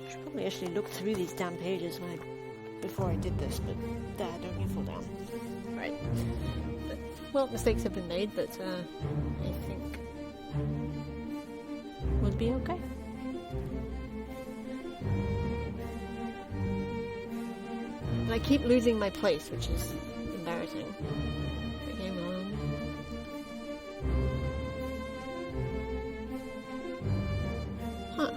I should probably actually look through these damn pages before I did this, but don't get fall down. Right. But, well, mistakes have been made, but I think we'll be okay. And I keep losing my place, which is embarrassing. Okay, well. Huh.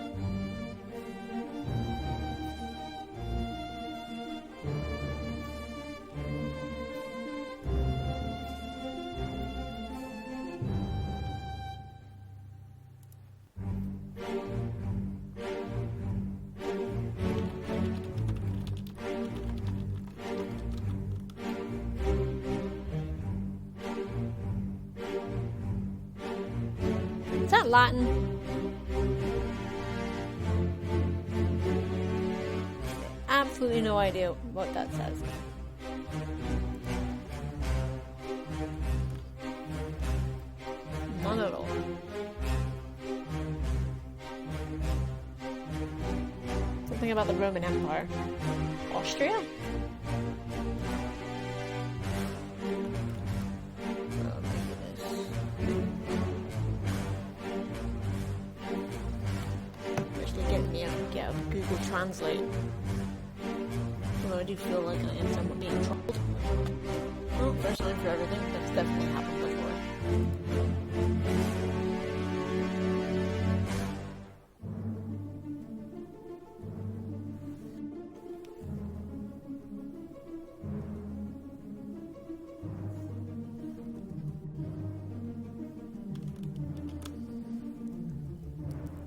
Is that Latin? Absolutely no idea what that says. None at all. Something about the Roman Empire. Austria? Google Translate. Although I do feel like I am somewhat being trolled. Well, first time for everything. That's definitely happened before.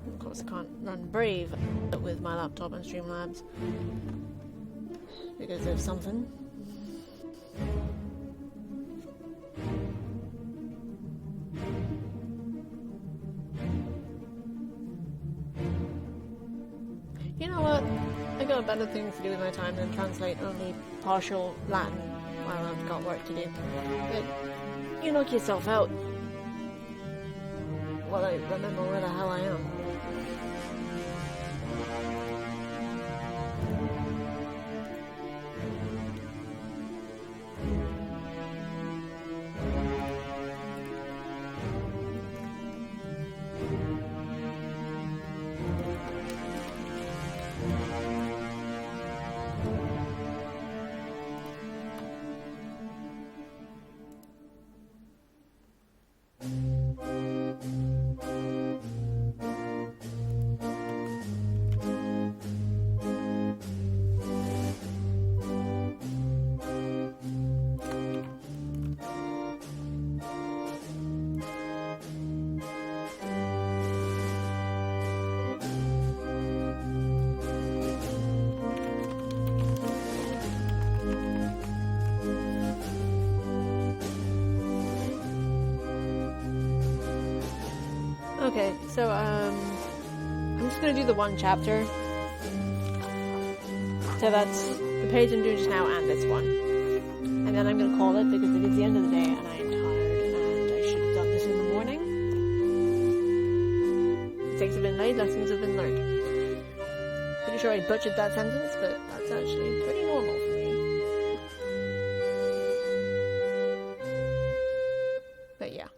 Of course, I can't run Brave with my laptop and Streamlabs because there's something. You know what? I got better things to do with my time than translate only partial Latin while I've got work to do. But you knock yourself out while I remember where the hell I am. Okay, so I'm just gonna do the one chapter. So that's the page I'm doing just now and this one. And then I'm gonna call it because it is the end of the day and I am tired and I should have done this in the morning. Mistakes have been made, lessons have been learned. Pretty sure I butchered that sentence, but that's actually pretty normal for me. But yeah.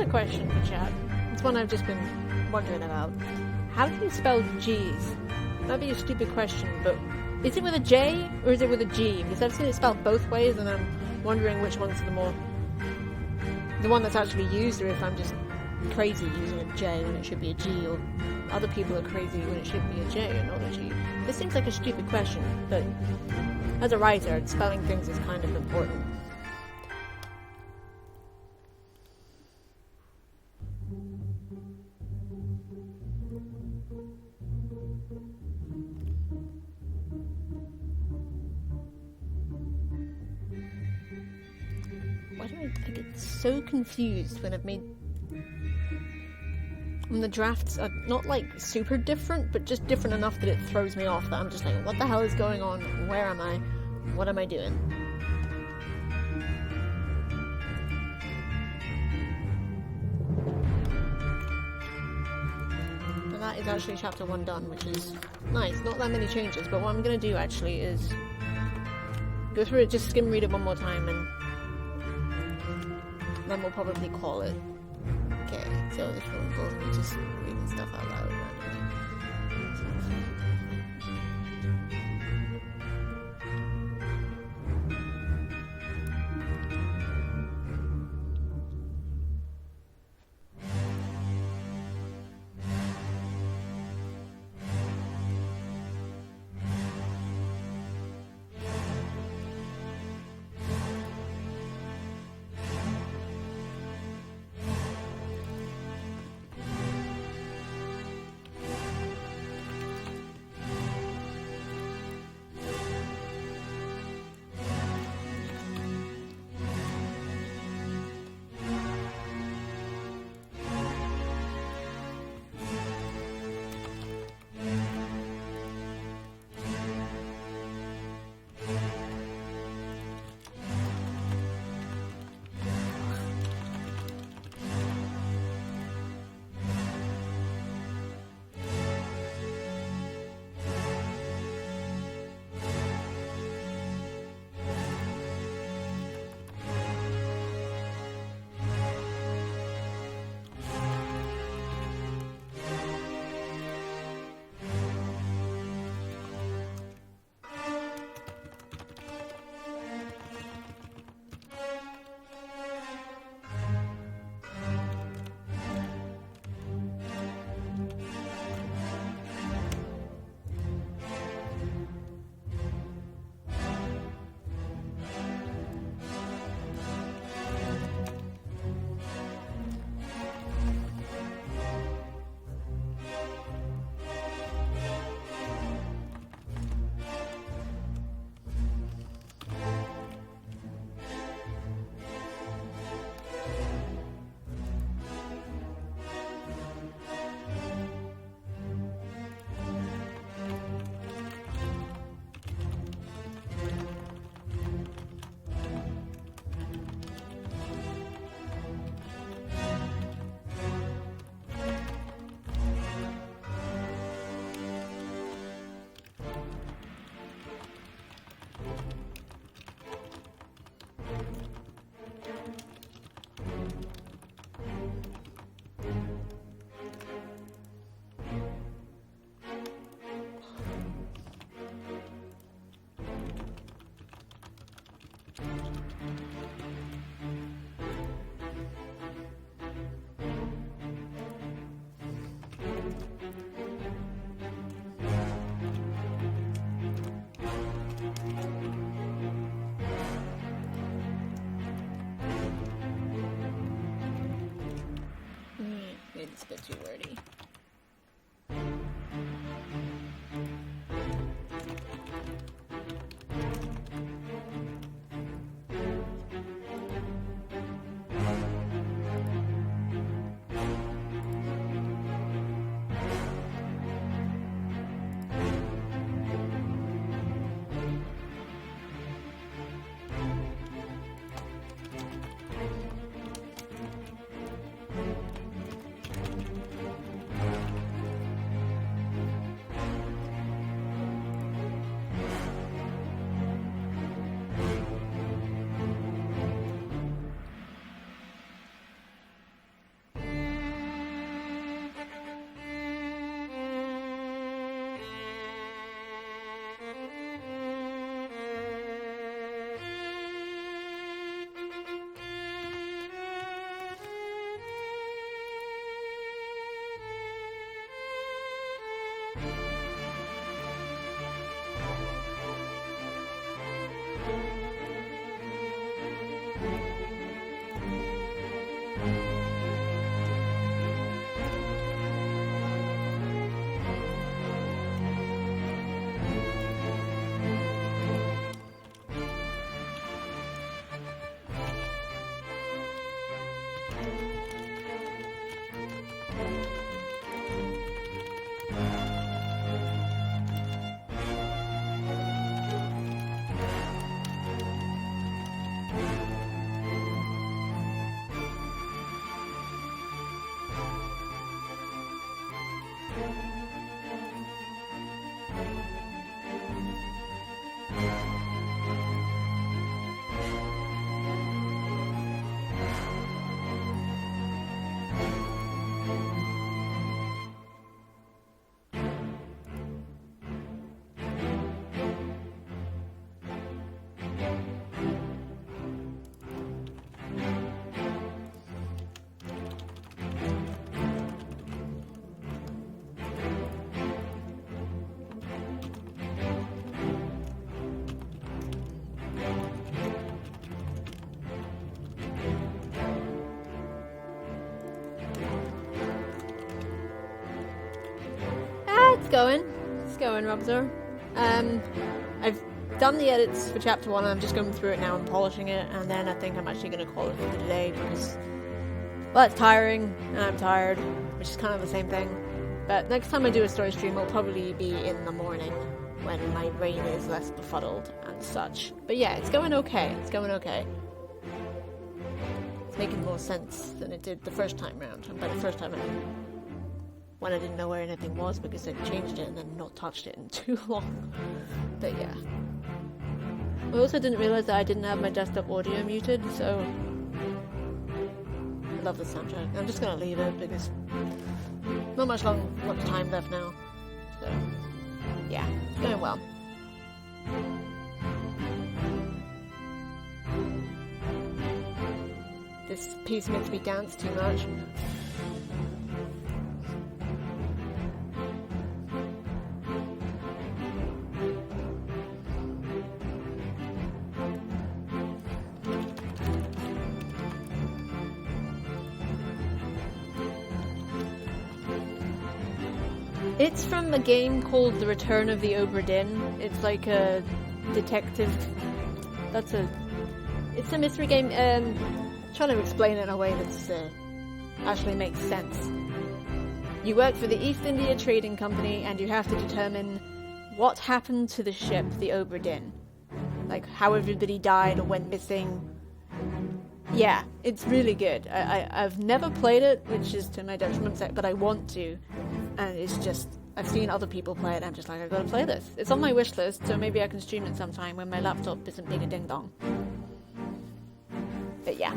a question for chat. It's one I've just been wondering about. How do you spell G's? That'd be a stupid question, but is it with a J or is it with a G? Because I've seen it spelled both ways, and I'm wondering which one's the one that's actually used, or if I'm just crazy using a J when it should be a G, or other people are crazy when it should be a J and not a G. This seems like a stupid question, but as a writer, spelling things is kind of important. Why do I get so confused when the drafts are not like super different, but just different enough that it throws me off, that I'm just like, what the hell is going on? Where am I? What am I doing? But that is actually chapter 1 done, which is nice. Not that many changes, but what I'm going to do actually is go through it, just skim read it one more time, and then we'll probably call it. Okay, so this won't go me just reading stuff out loud randomly. It's a bit too wordy. going. It's going, Robzer. I've done the edits for chapter 1 and I'm just going through it now and polishing it, and then I think I'm actually going to call it for today because, well, it's tiring and I'm tired, which is kind of the same thing. But next time I do a story stream will probably be in the morning when my brain is less befuddled and such. But yeah, it's going okay. It's going okay. It's making more sense than it did the first time round. And by the first time when I didn't know where anything was because I changed it and then not touched it in too long. But yeah. I also didn't realise that I didn't have my desktop audio muted, so I love the soundtrack. I'm just gonna leave it because not much time left now. So yeah, it's going well. This piece makes me dance too much. It's from a game called The Return of the Obra Dinn. It's like a detective... It's a mystery game. Trying to explain it in a way that's actually makes sense. You work for the East India Trading Company and you have to determine what happened to the ship, the Obra Dinn. Like how everybody died or went missing. Yeah, it's really good. I've never played it, which is to my detriment, but I want to. And it's just, I've seen other people play it and I'm just like, I gotta play this. It's on my wish list, so maybe I can stream it sometime when my laptop isn't being a ding dong. But yeah.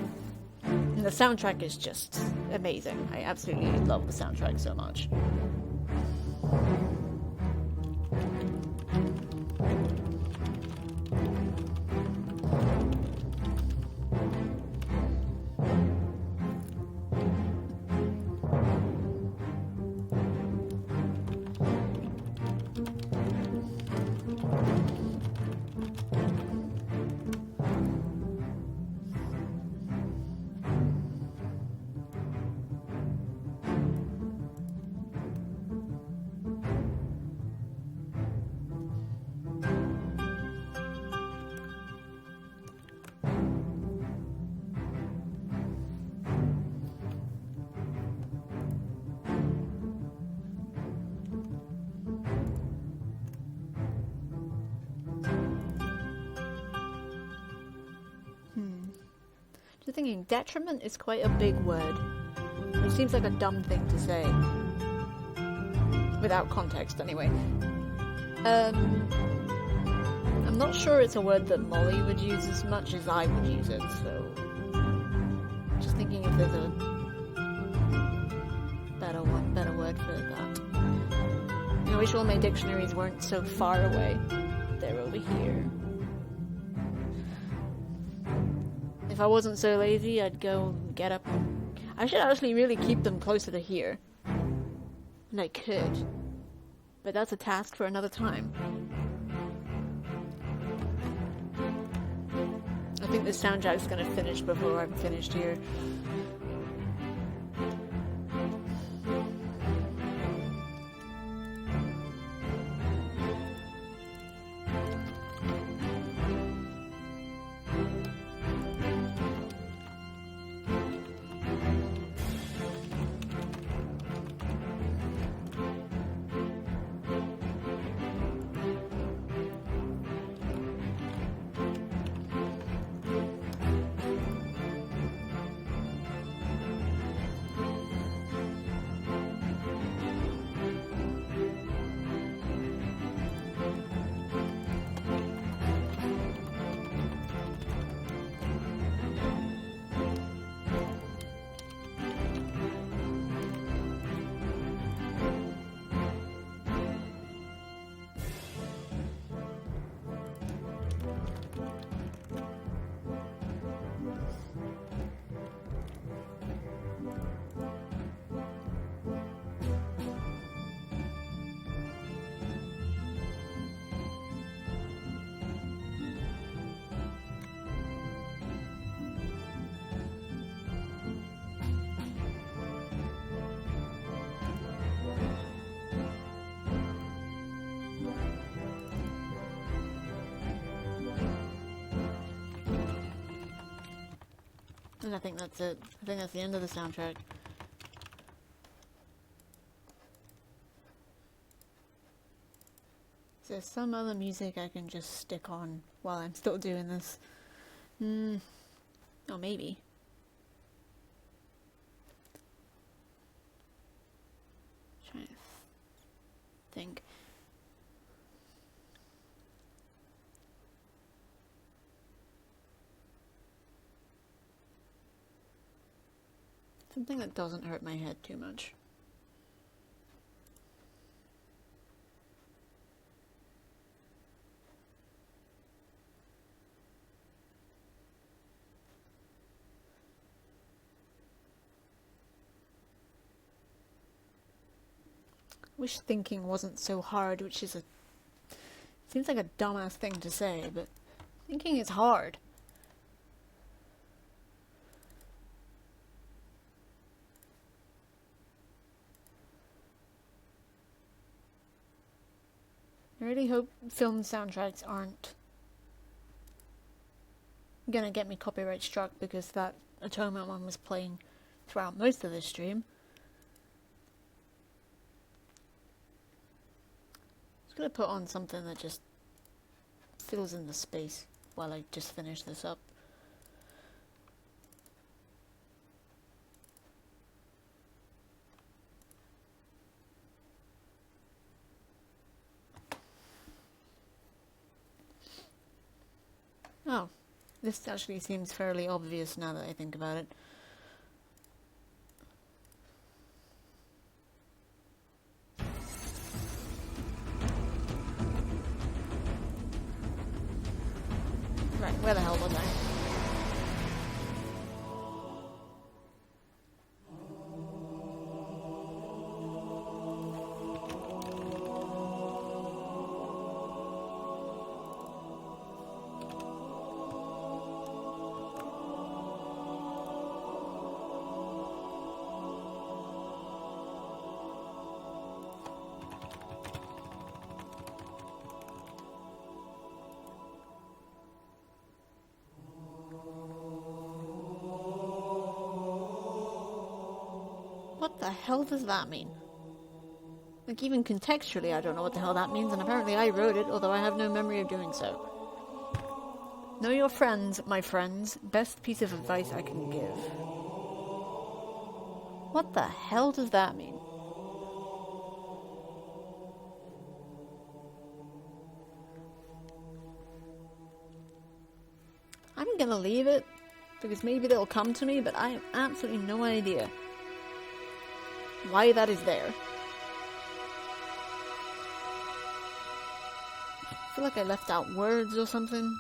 And the soundtrack is just amazing. I absolutely love the soundtrack so much. Just thinking, detriment is quite a big word. It seems like a dumb thing to say. Without context, anyway. I'm not sure it's a word that Molly would use as much as I would use it, so... Just thinking if there's a better word for that. I wish all my dictionaries weren't so far away. They're over here. If I wasn't so lazy, I'd go get up. I should actually really keep them closer to here. And I could. But that's a task for another time. I think this soundtrack's gonna finish before I'm finished here. And I think that's it. I think that's the end of the soundtrack. Is there some other music I can just stick on while I'm still doing this? Oh, maybe. Trying to think. Something that doesn't hurt my head too much. Wish thinking wasn't so hard, which is seems like a dumbass thing to say, but thinking is hard. I really hope film soundtracks aren't gonna get me copyright struck, because that Atonement one was playing throughout most of this stream. I'm gonna put on something that just fills in the space while I just finish this up. Oh, this actually seems fairly obvious now that I think about it. Right, where the hell was I? What the hell does that mean? Like, even contextually, I don't know what the hell that means, and apparently I wrote it, although I have no memory of doing so. Know your friends, my friends. Best piece of advice I can give. What the hell does that mean? I'm gonna leave it, because maybe they'll come to me, but I have absolutely no idea why that is there. I feel like I left out words or something.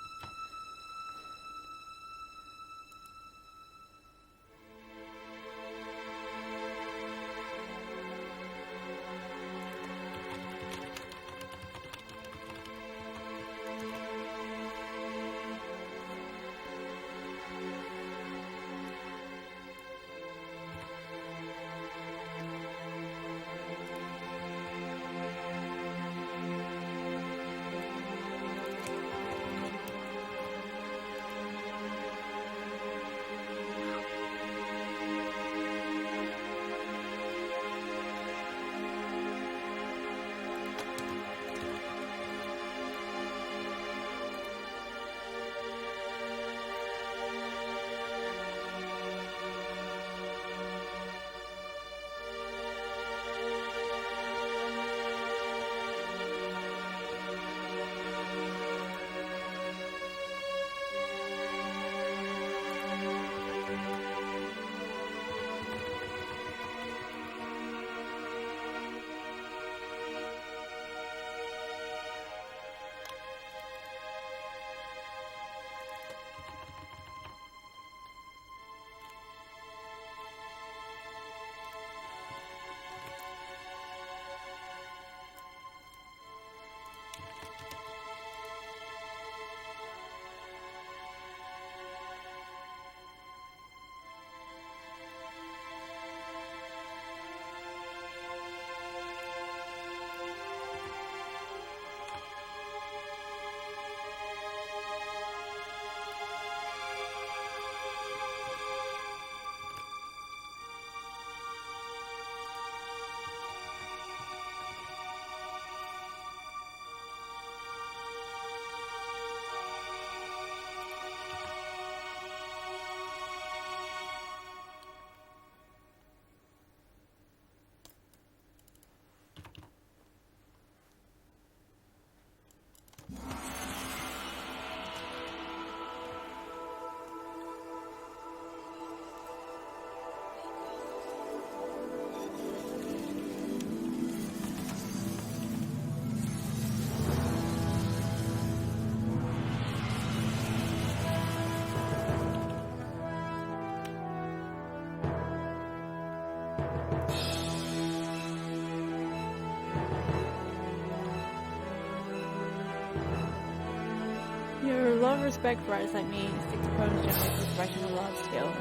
lot of respect for artists like me. 60 poems generally is writing on a large scale.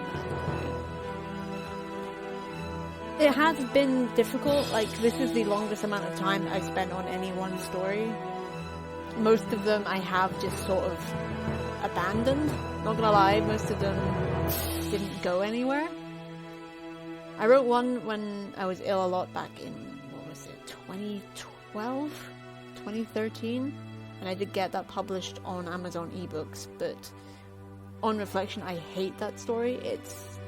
It has been difficult. Like, this is the longest amount of time I've spent on any one story. Most of them I have just sort of abandoned. Not gonna lie, most of them didn't go anywhere. I wrote one when I was ill a lot back in, 2012? 2013? And I did get that published on Amazon ebooks, but on reflection, I hate that story. It's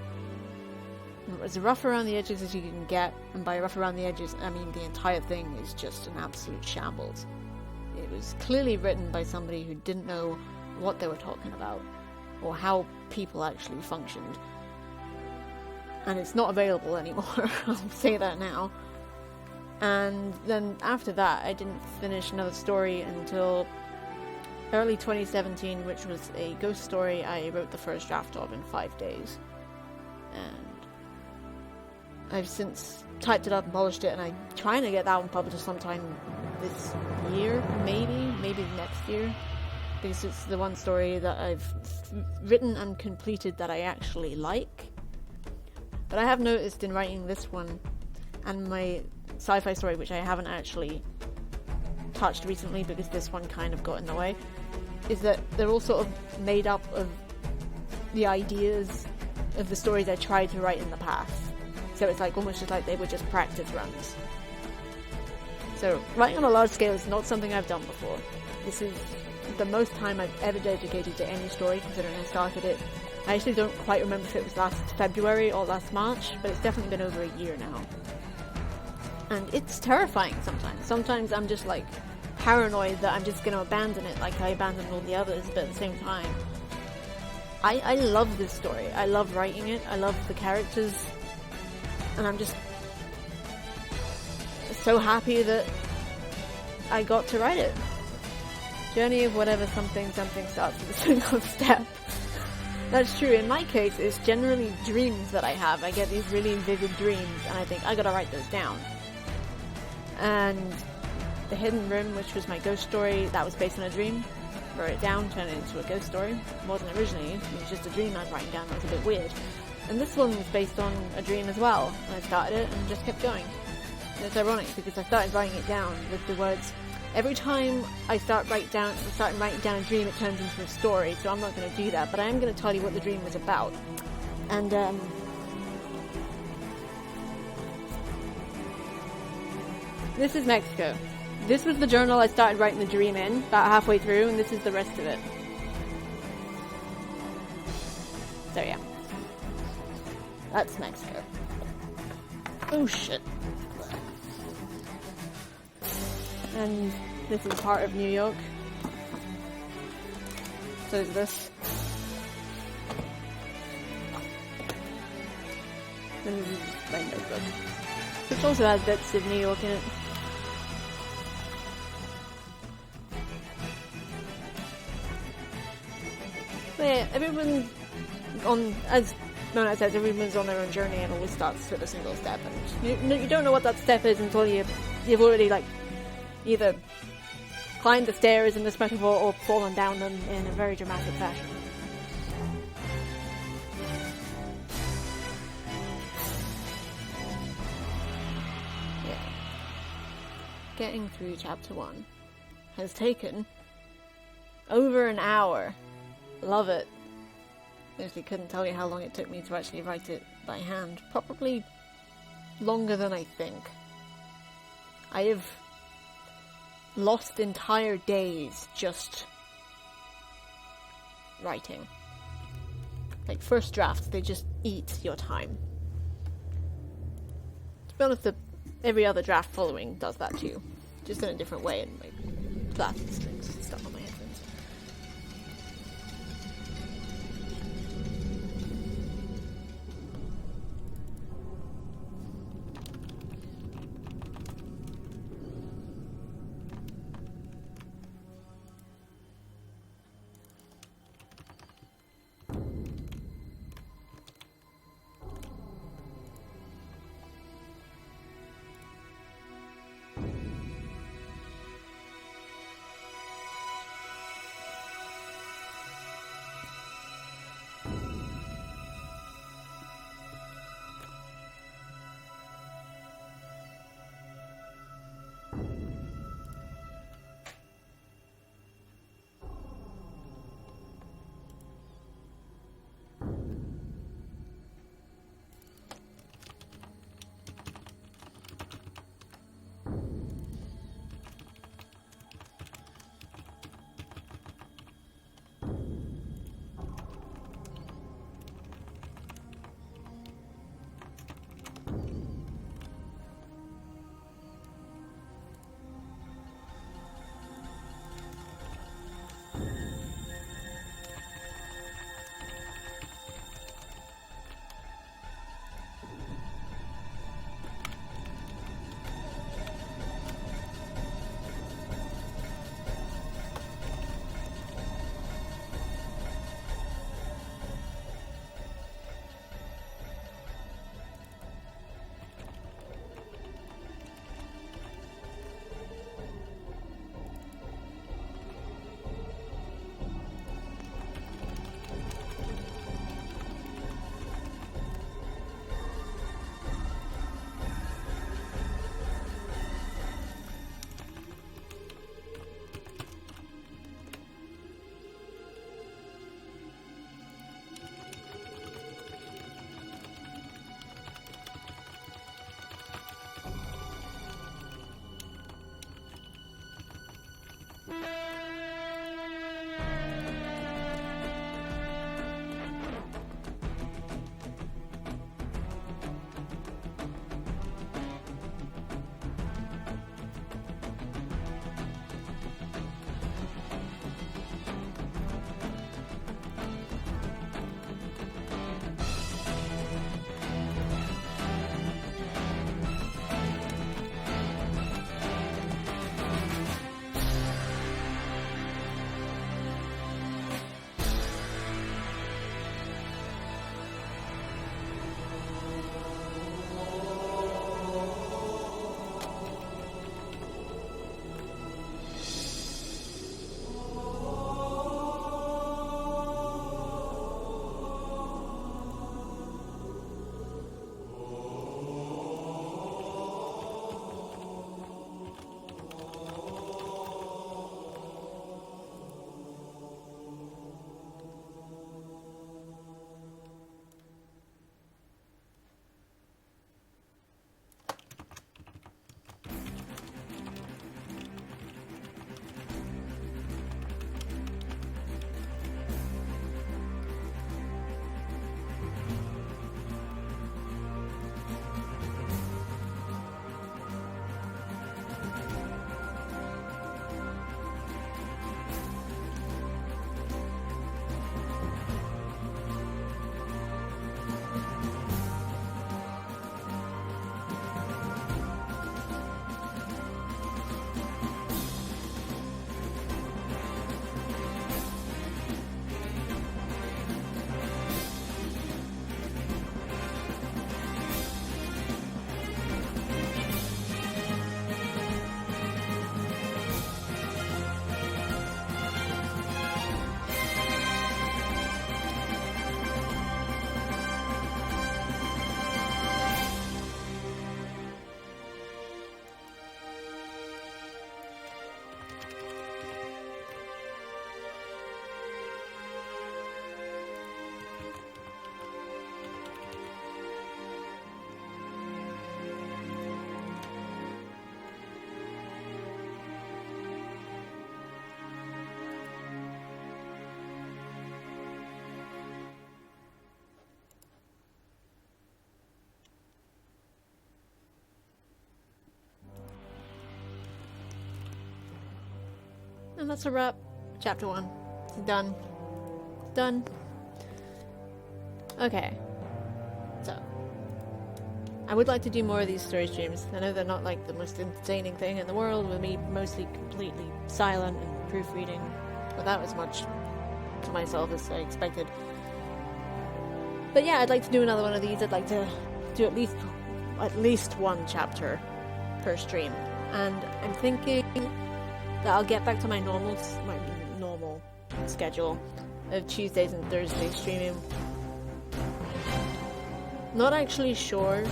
as rough around the edges as you can get, and by rough around the edges, I mean the entire thing is just an absolute shambles. It was clearly written by somebody who didn't know what they were talking about, or how people actually functioned. And it's not available anymore, I'll say that now. And then after that, I didn't finish another story until early 2017, which was a ghost story I wrote the first draft of in 5 days. And I've since typed it up and polished it, and I'm trying to get that one published sometime this year, maybe next year, because it's the one story that I've written and completed that I actually like. But I have noticed in writing this one and my sci-fi story, which I haven't actually touched recently because this one kind of got in the way, is that they're all sort of made up of the ideas of the stories I tried to write in the past. So it's like almost just like they were just practice runs. So writing on a large scale is not something I've done before. This is the most time I've ever dedicated to any story, considering I started it. I actually don't quite remember if it was last February or last March, but it's definitely been over a year now. And it's terrifying sometimes. Sometimes I'm just like paranoid that I'm just going to abandon it like I abandoned all the others, but at the same time, I love this story. I love writing it. I love the characters. And I'm just so happy that I got to write it. Journey of whatever something starts with a single step. That's true. In my case, it's generally dreams that I have. I get these really vivid dreams, and I think, I gotta write those down. And The Hidden Room, which was my ghost story, that was based on a dream. Wrote it down, turned it into a ghost story. It wasn't originally, it was just a dream I was writing down. That was a bit weird. And this one was based on a dream as well. And I started it and just kept going. And it's ironic because I started writing it down with the words, every time I start writing down a dream, it turns into a story, so I'm not going to do that, but I am going to tell you what the dream was about. And, this is Mexico. This was the journal I started writing the dream in, about halfway through, and this is the rest of it. So yeah. That's Mexico. Oh shit. And this is part of New York. So is this. And this is my notebook, which also has bits of New York in it. But yeah, everyone as Mona says, everyone's on their own journey and always starts with a single step. And you don't know what that step is until you've already either climbed the stairs in this metaphor or fallen down them in a very dramatic fashion. Yeah. Getting through chapter 1 has taken over an hour. Love it. Actually couldn't tell you how long it took me to actually write it by hand. Probably longer than I think. I have lost entire days just writing. Like first drafts, they just eat your time. To be honest, every other draft following does that too. Just in a different way, and like flat strings and stuff on my headphones. And that's a wrap. Chapter 1. Done. Done. Okay. So, I would like to do more of these story streams. I know they're not like the most entertaining thing in the world, with me mostly completely silent and proofreading without as much to myself as I expected. But yeah, I'd like to do another one of these. I'd like to do at least one chapter per stream. And I'm thinking that I'll get back to my normal schedule of Tuesdays and Thursdays streaming. Not actually sure,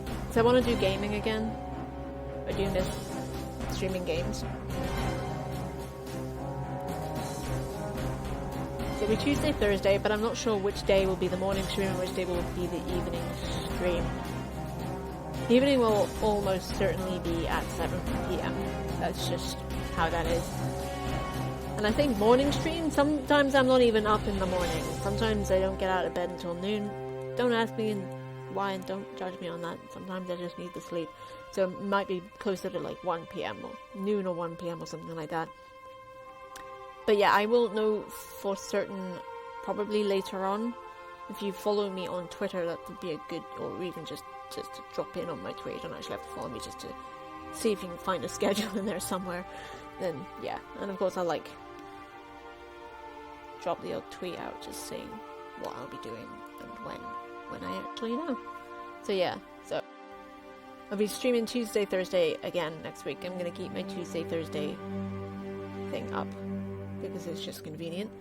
because I want to do gaming again. I do miss streaming games. So it'll be Tuesday, Thursday, but I'm not sure which day will be the morning stream and which day will be the evening stream. Evening will almost certainly be at 7 PM. That's just how that is. And I think morning stream, sometimes I'm not even up in the morning. Sometimes I don't get out of bed until noon. Don't ask me why and don't judge me on that. Sometimes I just need to sleep. So it might be closer to like 1 PM or noon or 1 PM or something like that. But yeah, I will know for certain probably later on. If you follow me on Twitter, that would be a good, or even just to drop in on my Twitter. You don't actually have to follow me, just to see if you can find a schedule in there somewhere. Then yeah, and of course I'll like drop the old tweet out just saying what I'll be doing and when I actually know. So yeah, so I'll be streaming Tuesday, Thursday again next week. I'm gonna keep my Tuesday, Thursday thing up because it's just convenient.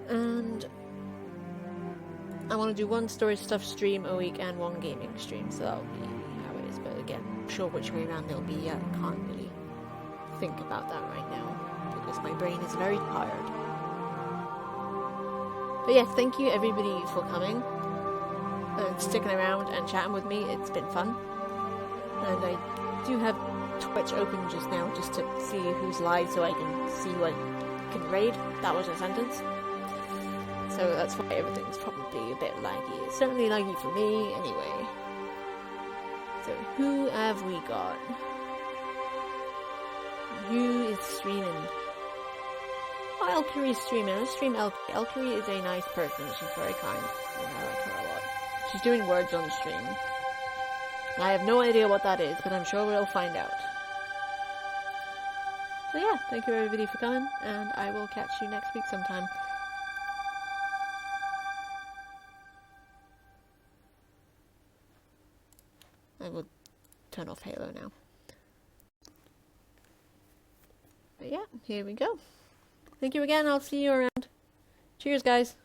And I want to do one story stuff stream a week and one gaming stream, so that'll be how it is. But again, I'm sure which way around they'll be yet. I can't really think about that right now because my brain is very tired. But yeah, thank you everybody for coming and sticking around and chatting with me. It's been fun. And I do have Twitch open just now just to see who's live so I can see who I can raid. That was a sentence. So that's why everything's probably a bit laggy. It's certainly laggy for me anyway. So who have we got? Who is streaming? Oh, Elkery's streaming. Let's stream Elkery. Elkery is a nice person. She's very kind. And I like her a lot. She's doing words on the stream. I have no idea what that is, but I'm sure we'll find out. So yeah, thank you everybody for coming, and I will catch you next week sometime. I will turn off Halo now. But yeah, here we go. Thank you again, I'll see you around. Cheers, guys.